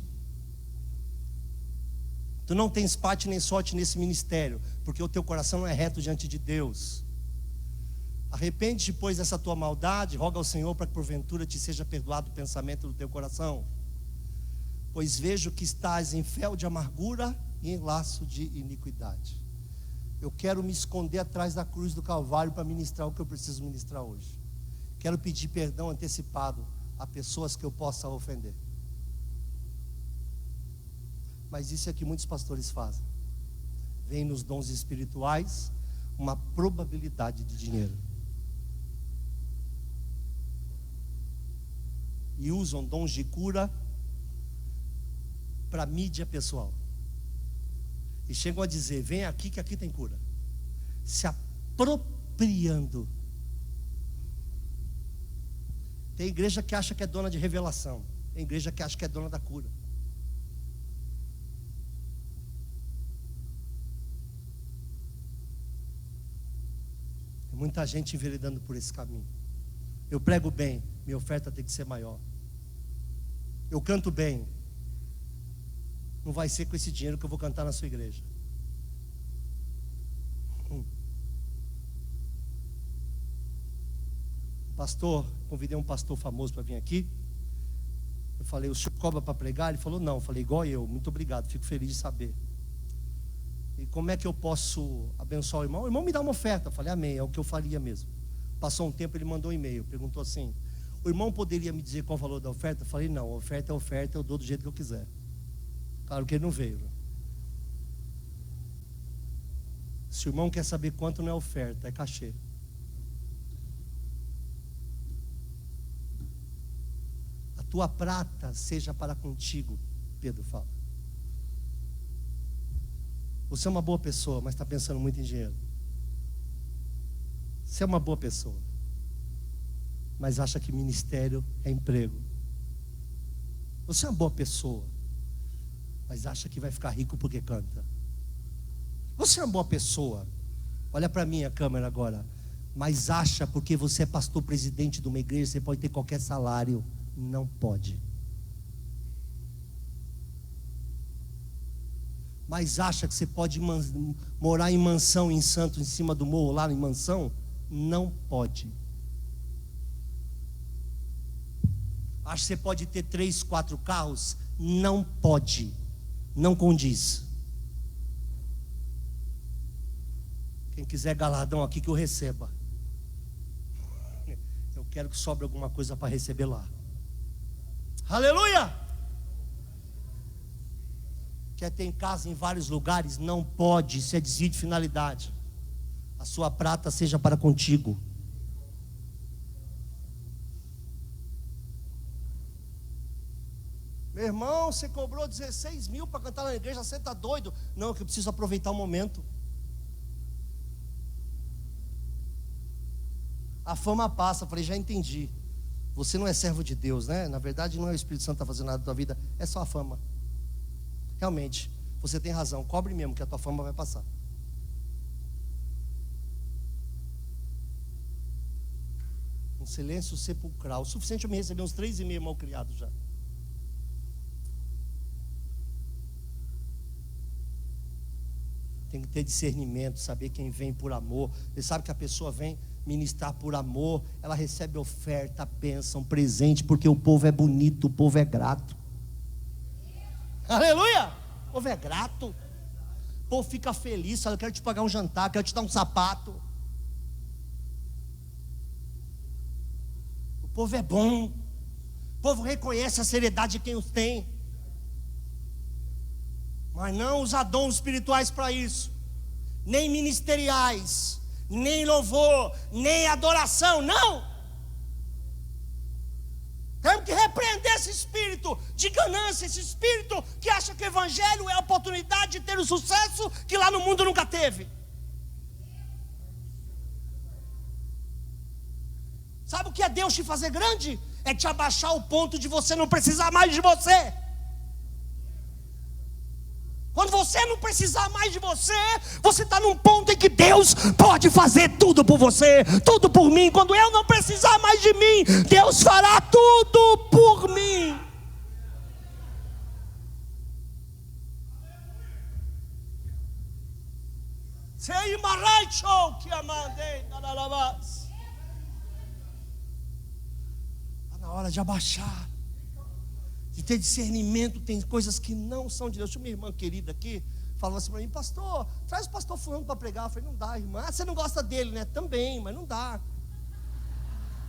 Tu não tens parte nem sorte nesse ministério, porque o teu coração não é reto diante de Deus. Arrepende-te, pois, dessa tua maldade, roga ao Senhor para que porventura te seja perdoado o pensamento do teu coração. Pois vejo que estás em fel de amargura e em laço de iniquidade. Eu quero me esconder atrás da cruz do Calvário para ministrar o que eu preciso ministrar hoje. Quero pedir perdão antecipado a pessoas que eu possa ofender. Mas isso é que muitos pastores fazem. Vem nos dons espirituais uma probabilidade de dinheiro. E usam dons de cura para mídia pessoal. E chegam a dizer: vem aqui que aqui tem cura. Se apropriando. Tem igreja que acha que é dona de revelação. Tem igreja que acha que é dona da cura. Muita gente enveredando por esse caminho. Eu prego bem, minha oferta tem que ser maior. Eu canto bem, não vai ser com esse dinheiro que eu vou cantar na sua igreja. Pastor, convidei um pastor famoso para vir aqui. Eu falei: o senhor cobra para pregar? Ele falou: não. Eu falei: igual eu, muito obrigado, fico feliz de saber. E como é que eu posso abençoar o irmão? O irmão me dá uma oferta. Eu falei: amém, é o que eu faria mesmo. Passou um tempo, ele mandou um e-mail, perguntou assim: o irmão poderia me dizer qual o valor da oferta? Eu falei: não, a oferta é oferta, eu dou do jeito que eu quiser. Claro que ele não veio, né? Se o irmão quer saber quanto, não é oferta, é cachê. A tua prata seja para contigo, Pedro fala. Você é uma boa pessoa, mas está pensando muito em dinheiro. Você é uma boa pessoa, mas acha que ministério é emprego. Você é uma boa pessoa, mas acha que vai ficar rico porque canta. Você é uma boa pessoa, olha para mim a câmera agora, mas acha porque você é pastor presidente de uma igreja, você pode ter qualquer salário. Não pode. Mas acha que você pode morar em mansão em Santos, em cima do morro, lá em mansão? Não pode. Acha que você pode ter 3, 4 carros? Não pode. Não condiz. Quem quiser galardão aqui que eu receba. Eu quero que sobre alguma coisa para receber lá. Aleluia! Quer ter casa em vários lugares? Não pode, isso é desvio de finalidade. A sua prata seja para contigo. Meu irmão, você cobrou 16 mil para cantar na igreja, você está doido? Não, que eu preciso aproveitar o momento. A fama passa. Eu falei: já entendi. Você não é servo de Deus, né? Na verdade não é o Espírito Santo que está fazendo nada da tua vida, é só a fama. Realmente, você tem razão, cobre mesmo que a tua fama vai passar. silêncio sepulcral. O suficiente eu me receber uns 3,5 mal criados já. Tem que ter discernimento, saber quem vem por amor. Você sabe que a pessoa vem ministrar por amor, ela recebe oferta, bênção, presente, porque o povo é bonito, o povo é grato. Aleluia! O povo é grato. O povo fica feliz, fala, eu quero te pagar um jantar, quero te dar um sapato. O povo é bom. O povo reconhece a seriedade de quem os tem. Mas não usar dons espirituais para isso, nem ministeriais, nem louvor, nem adoração, não. Temos que repreender esse espírito de ganância, esse espírito que acha que o evangelho é a oportunidade de ter o sucesso que lá no mundo nunca teve. Sabe o que é Deus te fazer grande? É te abaixar ao ponto de você não precisar mais de você. Quando você não precisar mais de você, você está num ponto em que Deus pode fazer tudo por você, tudo por mim. Quando eu não precisar mais de mim, Deus fará tudo por mim. Sei maraicho que amandei na lavas. Está na hora de abaixar. De ter discernimento, tem coisas que não são de Deus. Tinha uma irmã querida aqui, falava assim para mim, pastor, traz o pastor fulano para pregar. Eu falei, não dá, irmã. Ah, você não gosta dele, né? Também, mas não dá.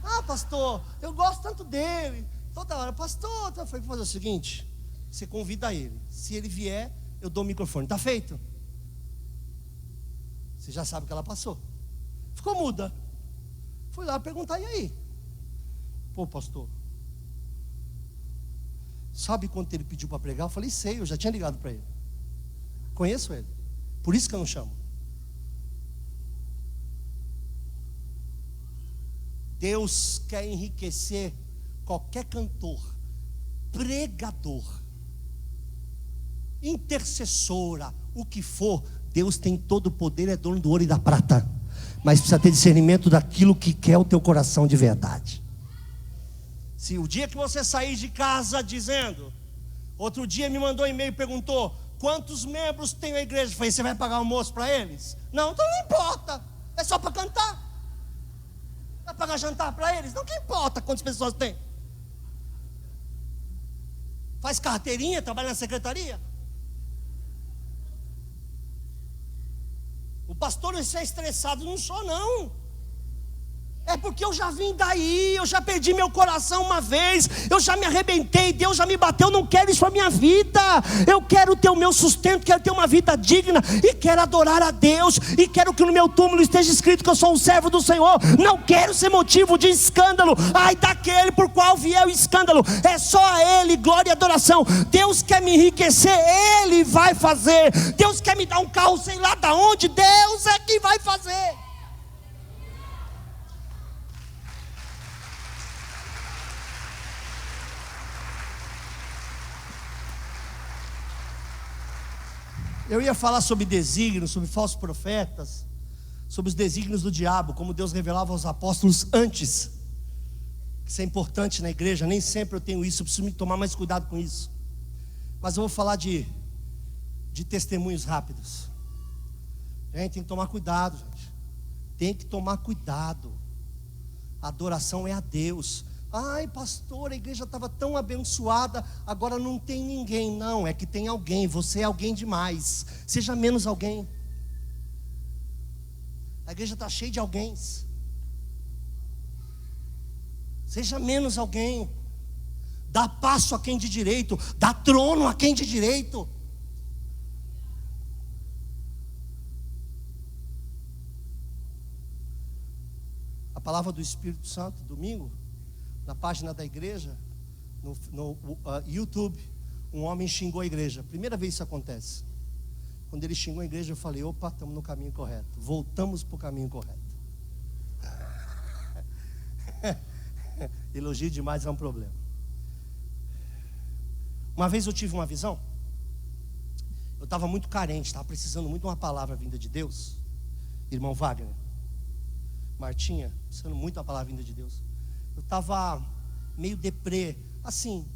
Ah, pastor, eu gosto tanto dele. Toda hora, pastor, eu falei, vou fazer o seguinte, você convida ele. Se ele vier, eu dou o microfone. Tá feito? Você já sabe que ela passou. Ficou muda. Fui lá perguntar, e aí? Pô, pastor, sabe quanto ele pediu para pregar? Eu falei, sei, eu já tinha ligado para ele. Conheço ele. Por isso que eu não chamo. Deus quer enriquecer qualquer cantor, pregador, intercessora, o que for. Deus tem todo o poder, é dono do ouro e da prata. Mas precisa ter discernimento daquilo que quer o teu coração de verdade. Se o dia que você sair de casa dizendo, outro dia me mandou um e-mail e perguntou, quantos membros tem a igreja? Eu falei, você vai pagar almoço para eles? Não, então não importa, é só para cantar. Vai pagar jantar para eles? Não, que importa quantas pessoas tem. Faz carteirinha, trabalha na secretaria. O pastor não está estressado, não sou não. É porque eu já vim daí, eu já perdi meu coração uma vez, eu já me arrebentei, Deus já me bateu, eu não quero isso para minha vida. Eu quero ter o meu sustento, quero ter uma vida digna, e quero adorar a Deus, e quero que no meu túmulo esteja escrito que eu sou um servo do Senhor. Não quero ser motivo de escândalo. Ai daquele por qual vier o escândalo, é só a Ele glória e adoração. Deus quer me enriquecer, Ele vai fazer. Deus quer me dar um carro sei lá da onde, Deus é que vai fazer. Eu ia falar sobre desígnios, sobre falsos profetas, sobre os desígnios do diabo, como Deus revelava aos apóstolos antes. Isso é importante na igreja, nem sempre eu tenho isso, eu preciso me tomar mais cuidado com isso. Mas eu vou falar de testemunhos rápidos. Gente, tem que tomar cuidado, gente. Tem que tomar cuidado. A adoração é a Deus. Ai, pastor, a igreja estava tão abençoada, agora não tem ninguém. Não, é que tem alguém, você é alguém demais. Seja menos alguém. A igreja está cheia de alguém. Seja menos alguém. Dá passo a quem de direito, dá trono a quem de direito. A palavra do Espírito Santo, domingo, na página da igreja, no YouTube, um homem xingou a igreja. Primeira vez isso acontece. Quando ele xingou a igreja, eu falei, opa, estamos no caminho correto. Voltamos para o caminho correto. Elogio demais é um problema. Uma vez eu tive uma visão. Eu estava muito carente, estava precisando muito de uma palavra vinda de Deus. Irmão Wagner, Martinha, precisando muito da palavra vinda de Deus. Eu estava meio deprê, assim,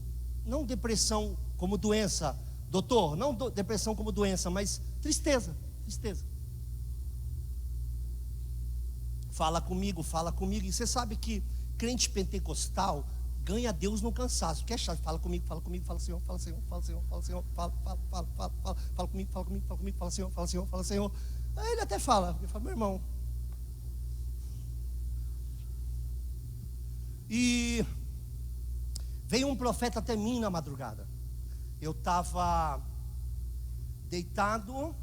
não depressão como doença, doutor, não depressão como doença, mas tristeza. Fala comigo, e você sabe que crente pentecostal ganha Deus no cansaço, que é chato, fala comigo, fala Senhor, fala Senhor, fala comigo, fala Senhor. Aí ele até fala, meu irmão. E veio um profeta até mim na madrugada. Eu estava deitado,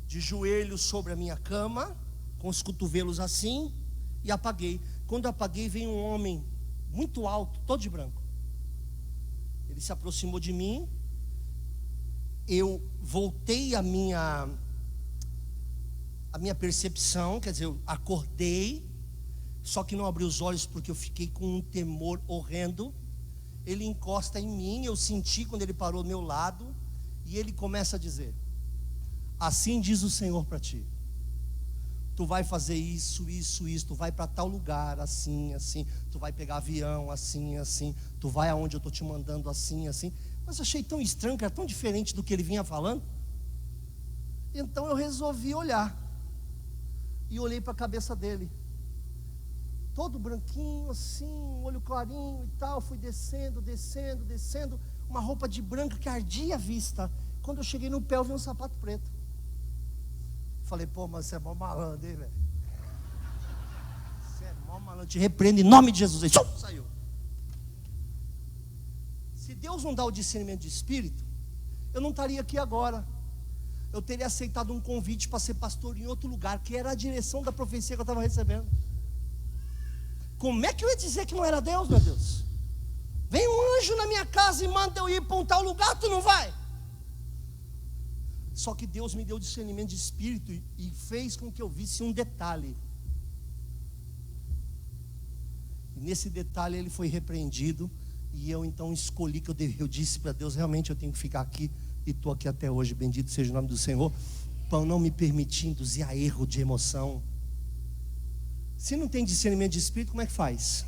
de joelhos sobre a minha cama, com os cotovelos assim, e apaguei. Quando apaguei, veio um homem muito alto, todo de branco. Ele se aproximou de mim. Eu voltei a minha percepção, quer dizer, eu acordei, só que não abri os olhos porque eu fiquei com um temor horrendo. Ele encosta em mim, eu senti quando ele parou do meu lado, e ele começa a dizer: assim diz o Senhor para ti, tu vai fazer isso, tu vai para tal lugar, assim, tu vai pegar avião, assim, tu vai aonde eu estou te mandando, assim. Mas achei tão estranho, que era tão diferente do que ele vinha falando. Então eu resolvi olhar, e olhei para a cabeça dele, todo branquinho assim, olho clarinho e tal. Fui descendo, uma roupa de branco que ardia a vista. Quando eu cheguei no pé, eu vi um sapato preto. Falei, pô, mas você é mó malandro, hein, velho? Você é mó malandro, te repreendo em nome de Jesus. Aí, saiu. Se Deus não dá o discernimento de espírito, eu não estaria aqui agora. Eu teria aceitado um convite para ser pastor em outro lugar, que era a direção da profecia que eu estava recebendo. Como é que eu ia dizer que não era Deus, meu Deus? Vem um anjo na minha casa e manda eu ir para um tal lugar, tu não vai? Só que Deus me deu discernimento de espírito e fez com que eu visse um detalhe. E nesse detalhe ele foi repreendido. E eu então escolhi que eu disse para Deus, realmente eu tenho que ficar aqui. E estou aqui até hoje, bendito seja o nome do Senhor, para não me permitir induzir a erro de emoção. Se não tem discernimento de espírito, como é que faz?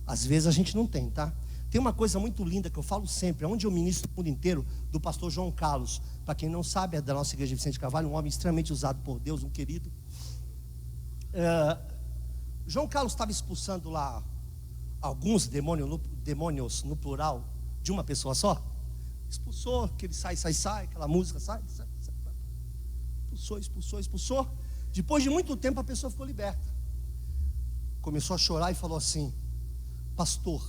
Às vezes a gente não tem, tá? Tem uma coisa muito linda que eu falo sempre, onde eu ministro o mundo inteiro, do pastor João Carlos. Para quem não sabe, é da nossa igreja de Vicente Carvalho, um homem extremamente usado por Deus, um querido. João Carlos estava expulsando lá alguns demônios no plural, de uma pessoa só. Expulsou, aquele sai, aquela música sai. Expulsou. Depois de muito tempo a pessoa ficou liberta. Começou a chorar e falou assim: pastor,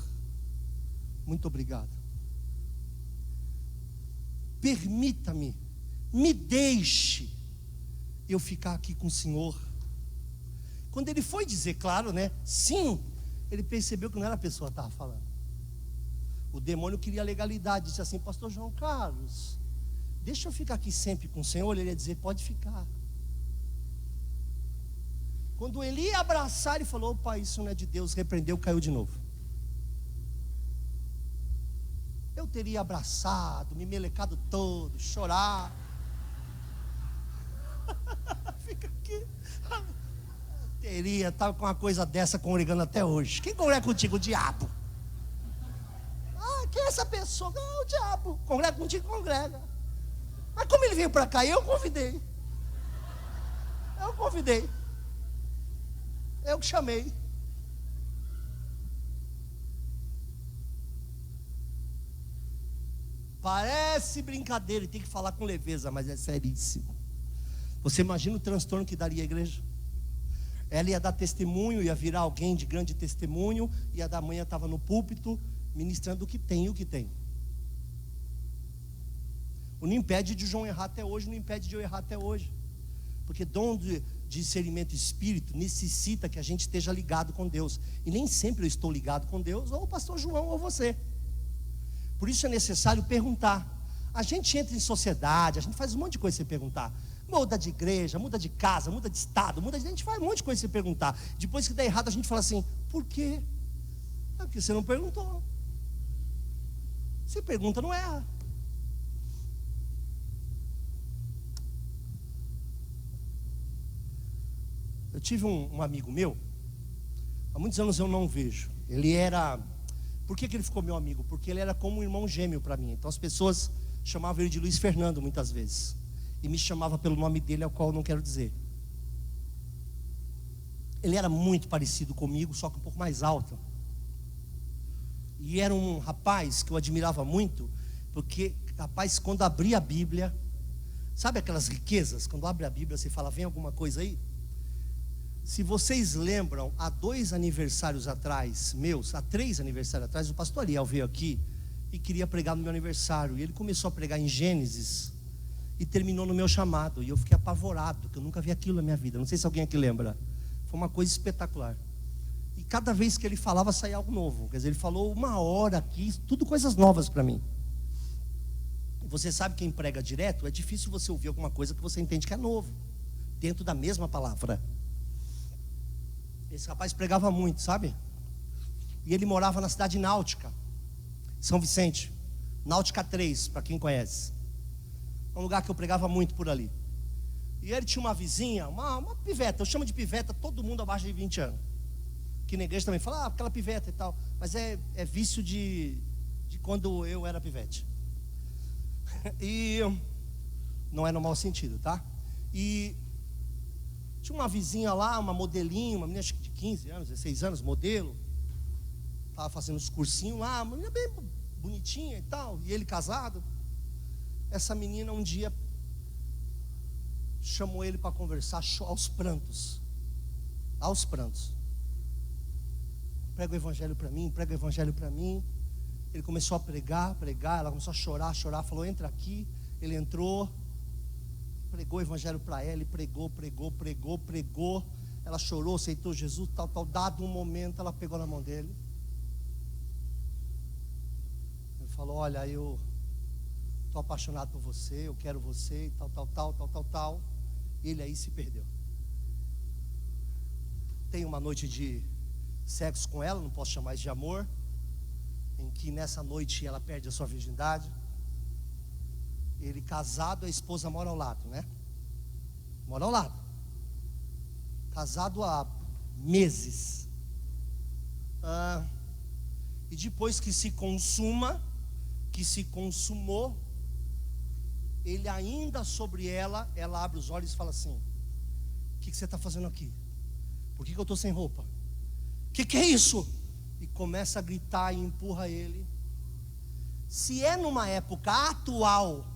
muito obrigado. Permita-me, me deixe eu ficar aqui com o Senhor. Quando ele foi dizer, claro, né? Sim, ele percebeu que não era a pessoa que estava falando. O demônio queria legalidade, disse assim: pastor João Carlos, deixa eu ficar aqui sempre com o Senhor. Ele ia dizer: pode ficar. Quando ele ia abraçar, ele falou: opa, isso não é de Deus. Repreendeu, caiu de novo. Eu teria abraçado, me melecado todo, chorar. Fica aqui. Estava com uma coisa dessa congregando até hoje. Quem congrega contigo? O diabo. Quem é essa pessoa? Não, o diabo. Congrega contigo, congrega. Mas como ele veio para cá, eu convidei. Eu que chamei. Parece brincadeira, e tem que falar com leveza, mas é seríssimo. Você imagina o transtorno que daria a igreja? Ela ia dar testemunho, ia virar alguém de grande testemunho, e a da manhã estava no púlpito, ministrando o que tem. O não impede de João errar até hoje, não impede de eu errar até hoje. Porque dom de discernimento espírito necessita que a gente esteja ligado com Deus. E nem sempre eu estou ligado com Deus, ou o pastor João, ou você. Por isso é necessário perguntar. A gente entra em sociedade, a gente faz um monte de coisa sem perguntar. Muda de igreja, muda de casa, muda de estado, a gente faz um monte de coisa sem perguntar. Depois que dá errado, a gente fala assim: por quê? É porque você não perguntou. Se pergunta, não erra. Eu tive um amigo meu, há muitos anos eu não vejo. Ele era... Por que ele ficou meu amigo? Porque ele era como um irmão gêmeo para mim. Então as pessoas chamavam ele de Luiz Fernando muitas vezes. E me chamava pelo nome dele, ao qual eu não quero dizer. Ele era muito parecido comigo, só que um pouco mais alto. E era um rapaz que eu admirava muito, porque, rapaz, quando abria a Bíblia, sabe aquelas riquezas? Quando abre a Bíblia, você fala, vem alguma coisa aí? Se vocês lembram, há 2 aniversários atrás, há 3 aniversários atrás, o pastor Ariel veio aqui e queria pregar no meu aniversário. E ele começou a pregar em Gênesis e terminou no meu chamado. E eu fiquei apavorado, porque eu nunca vi aquilo na minha vida. Não sei se alguém aqui lembra. Foi uma coisa espetacular. E cada vez que ele falava, saía algo novo. Quer dizer, ele falou 1 hora aqui, tudo coisas novas para mim. Você sabe, quem prega direto, é difícil você ouvir alguma coisa que você entende que é novo, dentro da mesma palavra. Esse rapaz pregava muito, sabe? E ele morava na cidade náutica, São Vicente, Náutica 3, para quem conhece. É um lugar que eu pregava muito por ali. E ele tinha uma vizinha, uma piveta. Eu chamo de piveta todo mundo abaixo de 20 anos. Que na igreja também fala, aquela piveta e tal. Mas é vício de quando eu era pivete. E não é no mau sentido, tá? E tinha uma vizinha lá, uma modelinha, uma menina acho que de 15 anos, 16 anos, modelo. Estava fazendo os cursinhos lá, uma menina bem bonitinha e tal. E ele casado. Essa menina um dia chamou ele para conversar aos prantos. Aos prantos. Prega o evangelho para mim, prega o evangelho para mim. Ele começou a pregar, ela começou a chorar, falou, entra aqui. Ele entrou, pregou o evangelho para ela, ele pregou. Ela chorou, aceitou Jesus, tal. Dado um momento, ela pegou na mão dele. Ele falou, olha, eu estou apaixonado por você, eu quero você, tal. Ele aí se perdeu. Tem uma noite de sexo com ela, não posso chamar isso de amor, em que nessa noite ela perde a sua virgindade. Ele casado, a esposa mora ao lado, né? Mora ao lado. Casado há meses. E depois que se consumou, ele ainda sobre ela abre os olhos e fala assim, o que você está fazendo aqui? Por que eu estou sem roupa? O que é isso? E começa a gritar e empurra ele. Se é numa época atual,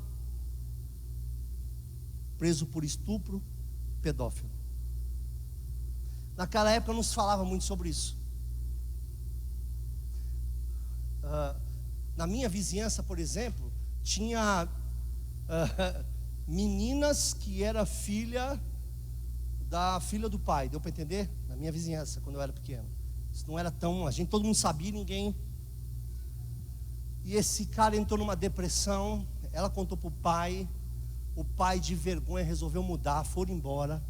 preso por estupro, pedófilo. Naquela época não se falava muito sobre isso. Na minha vizinhança, por exemplo, tinha meninas que era filha da filha do pai. Deu para entender? Na minha vizinhança, quando eu era pequeno. Isso não era tão... todo mundo sabia, ninguém... E esse cara entrou numa depressão. Ela contou para o pai. O pai, de vergonha, resolveu mudar. Foram embora.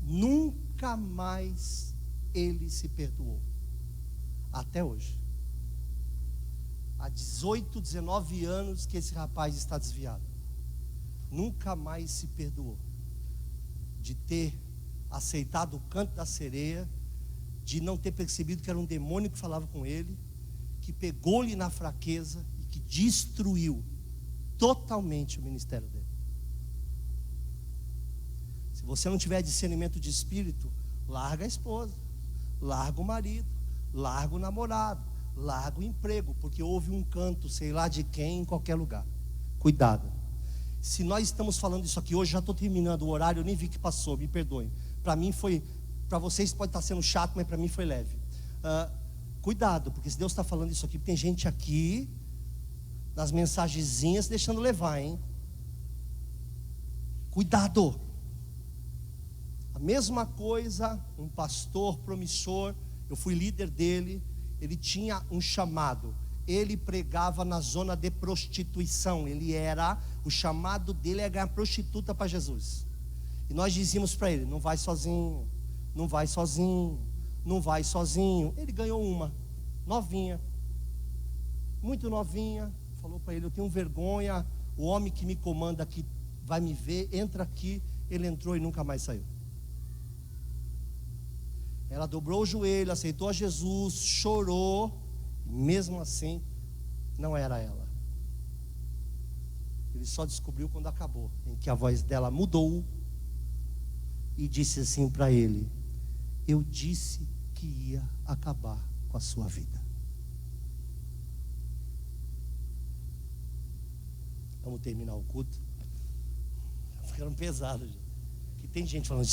Nunca mais ele se perdoou. Até hoje. Há 18, 19 anos que esse rapaz está desviado. Nunca mais se perdoou de ter aceitado o canto da sereia, de não ter percebido que era um demônio que falava com ele, que pegou-lhe na fraqueza e que destruiu totalmente o ministério dele. Se você não tiver discernimento de espírito, larga a esposa, larga o marido, larga o namorado, larga o emprego, porque houve um canto, sei lá de quem, em qualquer lugar. Cuidado. Se nós estamos falando isso aqui hoje, já estou terminando o horário, eu nem vi que passou, me perdoem. Para mim foi, para vocês pode estar sendo chato, mas para mim foi leve. Cuidado, porque se Deus está falando isso aqui, tem gente aqui, nas mensagenzinhas, deixando levar, hein? Cuidado. A mesma coisa, um pastor promissor, eu fui líder dele, ele tinha um chamado, ele pregava na zona de prostituição, o chamado dele é ganhar prostituta para Jesus. E nós dizíamos para ele, não vai sozinho, não vai sozinho, não vai sozinho. Ele ganhou uma, novinha, muito novinha, falou para ele, eu tenho vergonha, o homem que me comanda aqui vai me ver, entra aqui. Ele entrou e nunca mais saiu. Ela dobrou o joelho, aceitou a Jesus, chorou, e mesmo assim, não era ela. Ele só descobriu quando acabou, em que a voz dela mudou e disse assim para ele: eu disse que ia acabar com a sua vida. Vamos terminar o culto. Tá ficando pesado, gente. Que tem gente falando.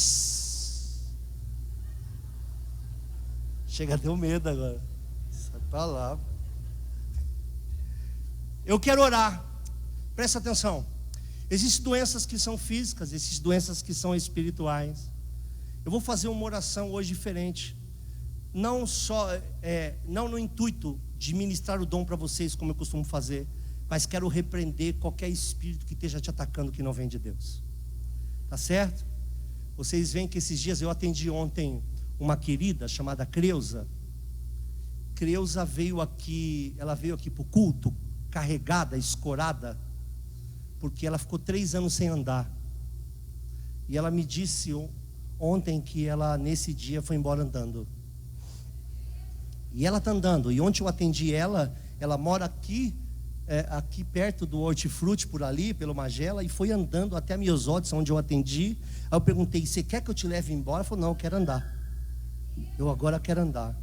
Chega a ter um medo agora. Sai pra lá. Eu quero orar. Presta atenção. Existem doenças que são físicas, existem doenças que são espirituais. Eu vou fazer uma oração hoje diferente. Não só, não no intuito de ministrar o dom para vocês, como eu costumo fazer, mas quero repreender qualquer espírito que esteja te atacando que não vem de Deus. Tá certo? Vocês veem que esses dias eu atendi ontem uma querida chamada Creuza. Creuza veio aqui, ela veio aqui para o culto, carregada, escorada, porque ela ficou 3 anos sem andar. E ela me disse ontem que ela nesse dia foi embora andando. E ela está andando. E ontem eu atendi ela mora aqui, aqui perto do Hortifruti, por ali, pelo Magela, e foi andando até a Miosotis, onde eu atendi. Aí eu perguntei: você quer que eu te leve embora? Ela falou: não, eu quero andar. Eu agora quero andar.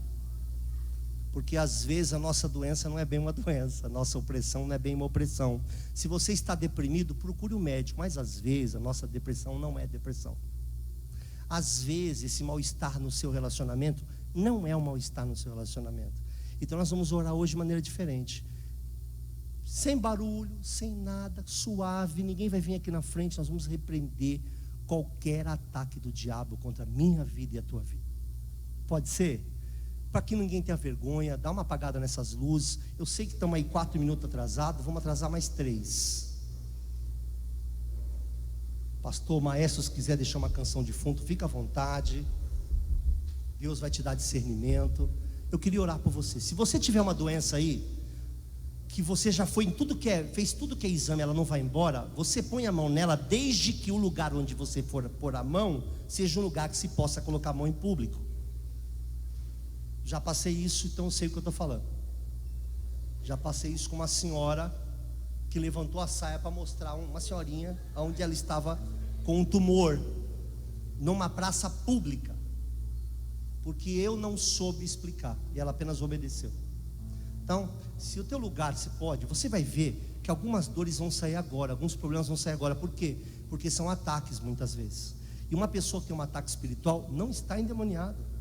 Porque às vezes a nossa doença não é bem uma doença, a nossa opressão não é bem uma opressão. Se você está deprimido, procure um médico. Mas às vezes a nossa depressão não é depressão. Às vezes esse mal-estar no seu relacionamento não é um mal-estar no seu relacionamento. Então nós vamos orar hoje de maneira diferente. Sem barulho, sem nada, suave. Ninguém vai vir aqui na frente. Nós vamos repreender qualquer ataque do diabo contra a minha vida e a tua vida. Pode ser? Para que ninguém tenha vergonha, dá uma apagada nessas luzes. Eu sei que estamos aí 4 minutos atrasados, vamos atrasar mais 3. Pastor, maestro, se quiser deixar uma canção de fundo, fica à vontade. Deus vai te dar discernimento. Eu queria orar por você. Se você tiver uma doença aí, que você já foi em tudo que fez tudo que é exame, ela não vai embora, você põe a mão nela, desde que o lugar onde você for pôr a mão seja um lugar que se possa colocar a mão em público. Já passei isso, então eu sei o que eu estou falando. Já passei isso com uma senhora que levantou a saia para mostrar uma senhorinha onde ela estava com um tumor numa praça pública, porque eu não soube explicar e ela apenas obedeceu. Então, se o teu lugar se pode, você vai ver que algumas dores vão sair agora, alguns problemas vão sair agora. Por quê? Porque são ataques muitas vezes. E uma pessoa que tem um ataque espiritual não está endemoniada.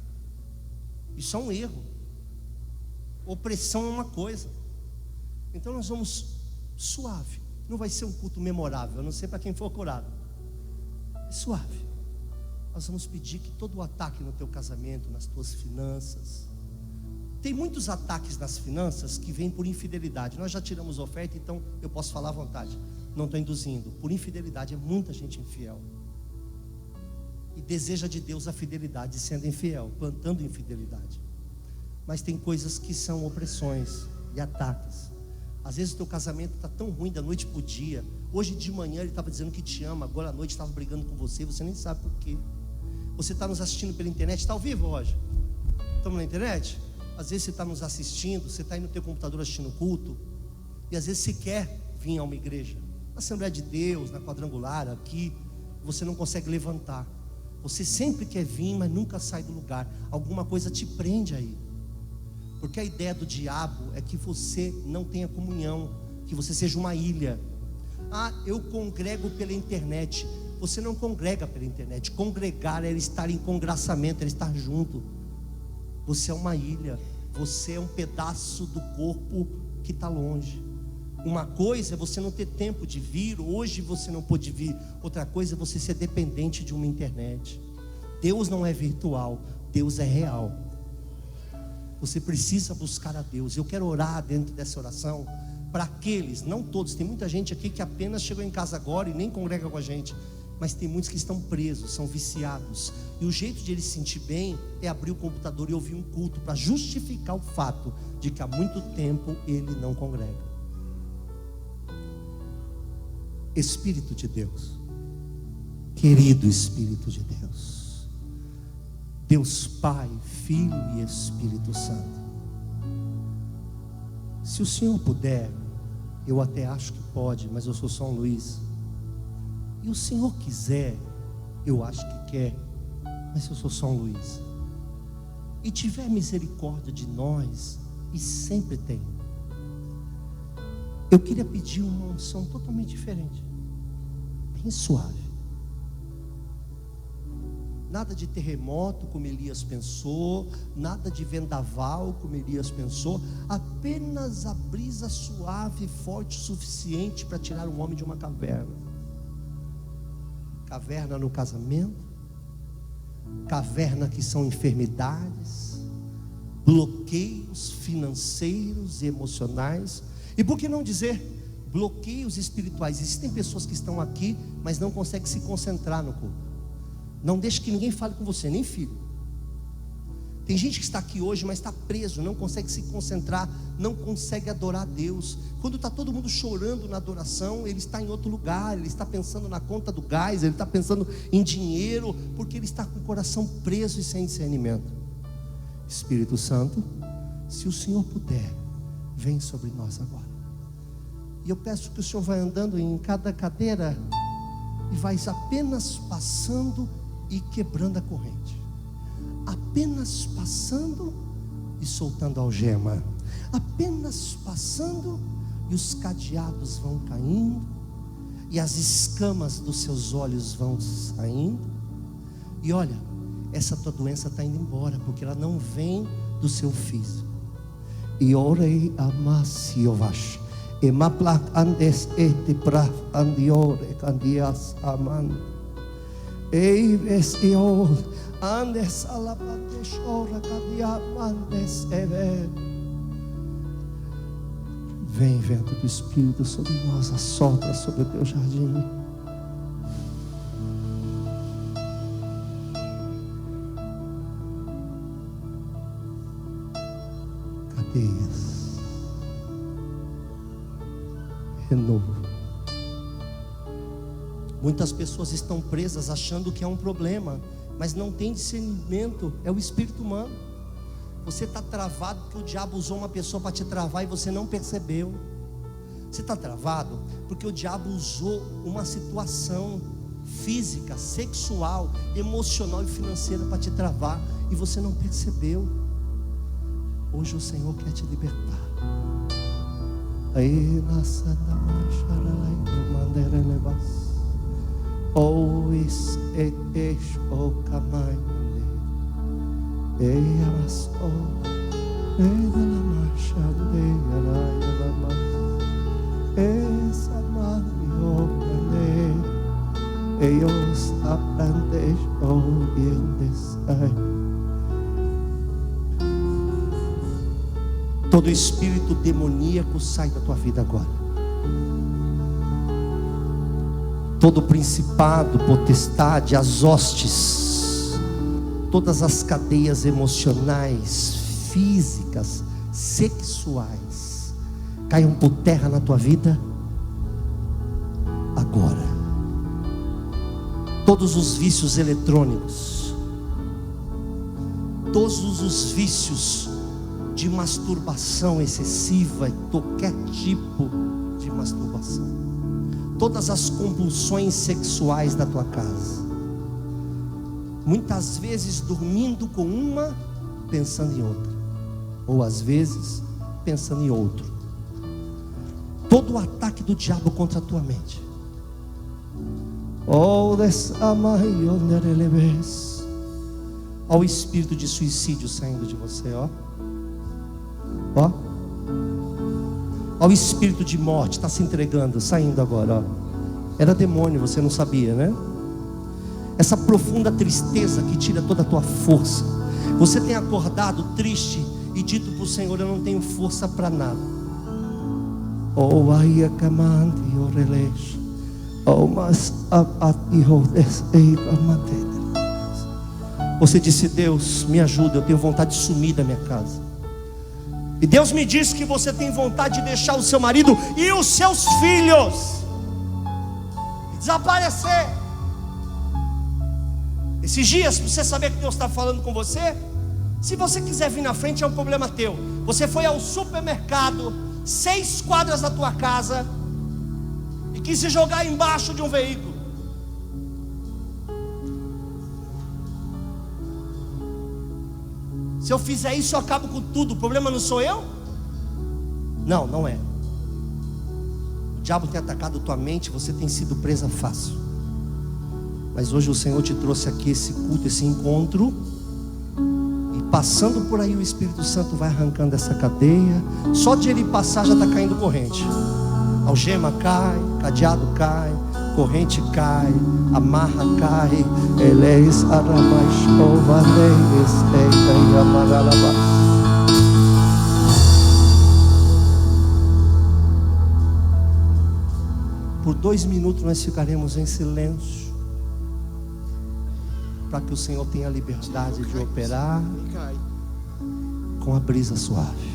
Isso é um erro. Opressão é uma coisa. Então nós vamos suave. Não vai ser um culto memorável, a não ser para quem for curado. É suave. Nós vamos pedir que todo o ataque no teu casamento, nas tuas finanças. Tem muitos ataques nas finanças que vêm por infidelidade. Nós já tiramos oferta, então eu posso falar à vontade. Não estou induzindo. Por infidelidade, é muita gente infiel. E deseja de Deus a fidelidade sendo infiel, plantando infidelidade. Mas tem coisas que são opressões e ataques. Às vezes o teu casamento está tão ruim da noite para o dia. Hoje de manhã ele estava dizendo que te ama, agora à noite estava brigando com você, você nem sabe por quê. Você está nos assistindo pela internet, está ao vivo hoje? Estamos na internet? Às vezes você está nos assistindo, você está aí no teu computador assistindo o culto, e às vezes você quer vir a uma igreja, na Assembleia de Deus, na Quadrangular, aqui, você não consegue levantar. Você sempre quer vir, mas nunca sai do lugar. Alguma coisa te prende aí. Porque a ideia do diabo é que você não tenha comunhão, que você seja uma ilha. Ah, eu congrego pela internet. Você não congrega pela internet. Congregar é estar em congraçamento, é estar junto. Você é uma ilha. Você é um pedaço do corpo que está longe. Uma coisa é você não ter tempo de vir. Hoje você não pôde vir. Outra coisa é você ser dependente de uma internet. Deus não é virtual, Deus é real. Você precisa buscar a Deus. Eu quero orar dentro dessa oração para aqueles, não todos. Tem muita gente aqui que apenas chegou em casa agora e nem congrega com a gente. Mas tem muitos que estão presos, são viciados. E o jeito de ele se sentir bem é abrir o computador e ouvir um culto para justificar o fato de que há muito tempo ele não congrega. Espírito de Deus, querido Espírito de Deus, Deus Pai, Filho e Espírito Santo. Se o Senhor puder, eu até acho que pode, mas eu sou São Luís. E o Senhor quiser, eu acho que quer, mas eu sou São Luís. E tiver misericórdia de nós, e sempre tem, eu queria pedir uma unção totalmente diferente, bem suave. Nada de terremoto como Elias pensou, nada de vendaval como Elias pensou, apenas a brisa suave e forte o suficiente para tirar um homem de uma caverna. Caverna no casamento, caverna que são enfermidades, bloqueios financeiros e emocionais, e por que não dizer bloqueios espirituais? Existem pessoas que estão aqui, mas não conseguem se concentrar no culto. Não deixe que ninguém fale com você, nem filho. Tem gente que está aqui hoje, mas está preso, não consegue se concentrar, não consegue adorar a Deus. Quando está todo mundo chorando na adoração, ele está em outro lugar, ele está pensando na conta do gás, ele está pensando em dinheiro, porque ele está com o coração preso e sem discernimento. Espírito Santo, se o Senhor puder, vem sobre nós agora. E eu peço que o Senhor vá andando em cada cadeira e vai apenas passando e quebrando a corrente, apenas passando e soltando a algema, apenas passando e os cadeados vão caindo, e as escamas dos seus olhos vão saindo. E olha, essa tua doença está indo embora, porque ela não vem do seu físico. E orei amassiovash e maplak andes ete praf andiore candias aman. Ei vestiol andes alabante chora candiamandes eve. Vem, vento do Espírito sobre nós, assopra sobre o teu jardim. Cadeias, renovo. Muitas pessoas estão presas achando que é um problema, mas não tem discernimento, é o espírito humano. Você está travado porque o diabo usou uma pessoa para te travar e você não percebeu. Você está travado porque o diabo usou uma situação física, sexual, emocional e financeira para te travar e você não percebeu. Hoje o Senhor quer te libertar. Aí na santa marcharai do mandere levas. Ois et esh o caminho. Ei amas o ei da la marcha de araia da mas. Essa mario pene. Eos aprendes o vienes ai. Todo espírito demoníaco sai da tua vida agora. Todo principado, potestade, as hostes, todas as cadeias emocionais, físicas, sexuais, caiam por terra na tua vida agora. Todos os vícios eletrônicos, todos os vícios de masturbação excessiva e qualquer tipo de masturbação, todas as compulsões sexuais da tua casa, muitas vezes dormindo com uma, pensando em outra, ou às vezes pensando em outro. Todo o ataque do diabo contra a tua mente. Oh, olha o espírito de suicídio saindo de você, ó. Ó, olha o espírito de morte, está se entregando, saindo agora, ó. Era demônio, você não sabia, né? Essa profunda tristeza que tira toda a tua força. Você tem acordado triste e dito para o Senhor: eu não tenho força para nada. Oh, vai acamante o relés. Oh, mas você disse: Deus, me ajuda, eu tenho vontade de sumir da minha casa. E Deus me disse que você tem vontade de deixar o seu marido e os seus filhos desaparecer. Esses dias, para você saber que Deus está falando com você, se você quiser vir na frente, é um problema teu. Você foi ao supermercado, 6 quadras da tua casa, e quis se jogar embaixo de um veículo. Se eu fizer isso, eu acabo com tudo. O problema não sou eu? Não, não é. O diabo tem atacado tua mente, você tem sido presa fácil. Mas hoje o Senhor te trouxe aqui esse culto, esse encontro, e passando por aí o Espírito Santo vai arrancando essa cadeia. Só de ele passar já está caindo corrente. Algema cai, cadeado cai, corrente cai, amarra cai. Eleis arabas ovadeis eita amaralabas. Por 2 minutos nós ficaremos em silêncio, para que o Senhor tenha a liberdade de operar com a brisa suave.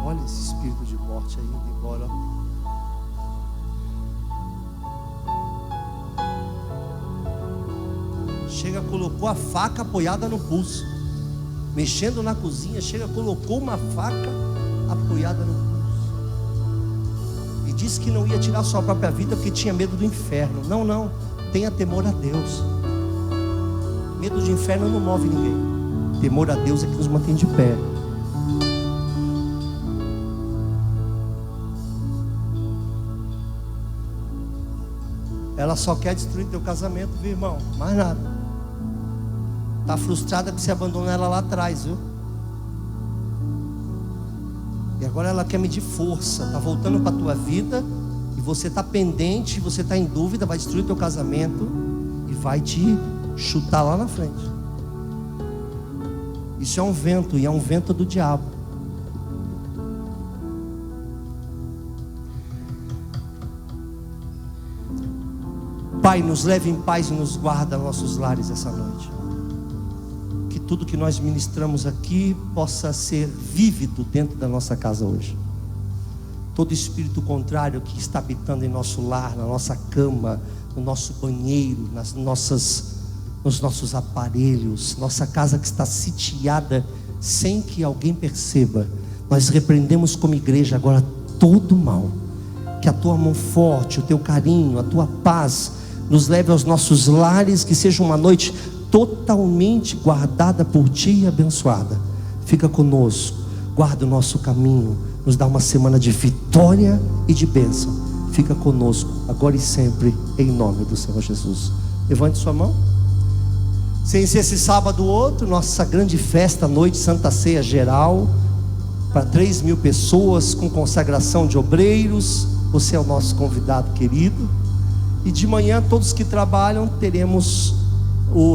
Olha esse espírito de morte aí indo embora. Chega, colocou a faca apoiada no pulso. Mexendo na cozinha, chega, colocou uma faca apoiada no pulso. E disse que não ia tirar sua própria vida porque tinha medo do inferno. Não, não. Tenha temor a Deus. Medo de inferno não move ninguém. Temor a Deus é que nos mantém de pé. Ela só quer destruir teu casamento, viu, irmão? Mais nada. Está frustrada que você abandonou ela lá atrás, viu? E agora ela quer medir força. Está voltando para a tua vida. E você está pendente, você está em dúvida. Vai destruir teu casamento e vai te chutar lá na frente. Isso é um vento, e é um vento do diabo. Pai, nos leve em paz e nos guarda nossos lares essa noite. Que tudo que nós ministramos aqui possa ser vívido dentro da nossa casa hoje. Todo espírito contrário que está habitando em nosso lar, na nossa cama, no nosso banheiro, nos nossos aparelhos, nossa casa que está sitiada sem que alguém perceba, nós repreendemos como igreja agora todo mal. Que a tua mão forte, o teu carinho, a tua paz nos leve aos nossos lares, que seja uma noite totalmente guardada por Ti e abençoada. Fica conosco, guarda o nosso caminho, nos dá uma semana de vitória e de bênção. Fica conosco, agora e sempre, em nome do Senhor Jesus. Levante sua mão. Sem ser esse sábado ou outro, nossa grande festa, noite Santa Ceia geral, para 3.000 pessoas, com consagração de obreiros. Você é o nosso convidado querido. E de manhã, todos que trabalham, teremos o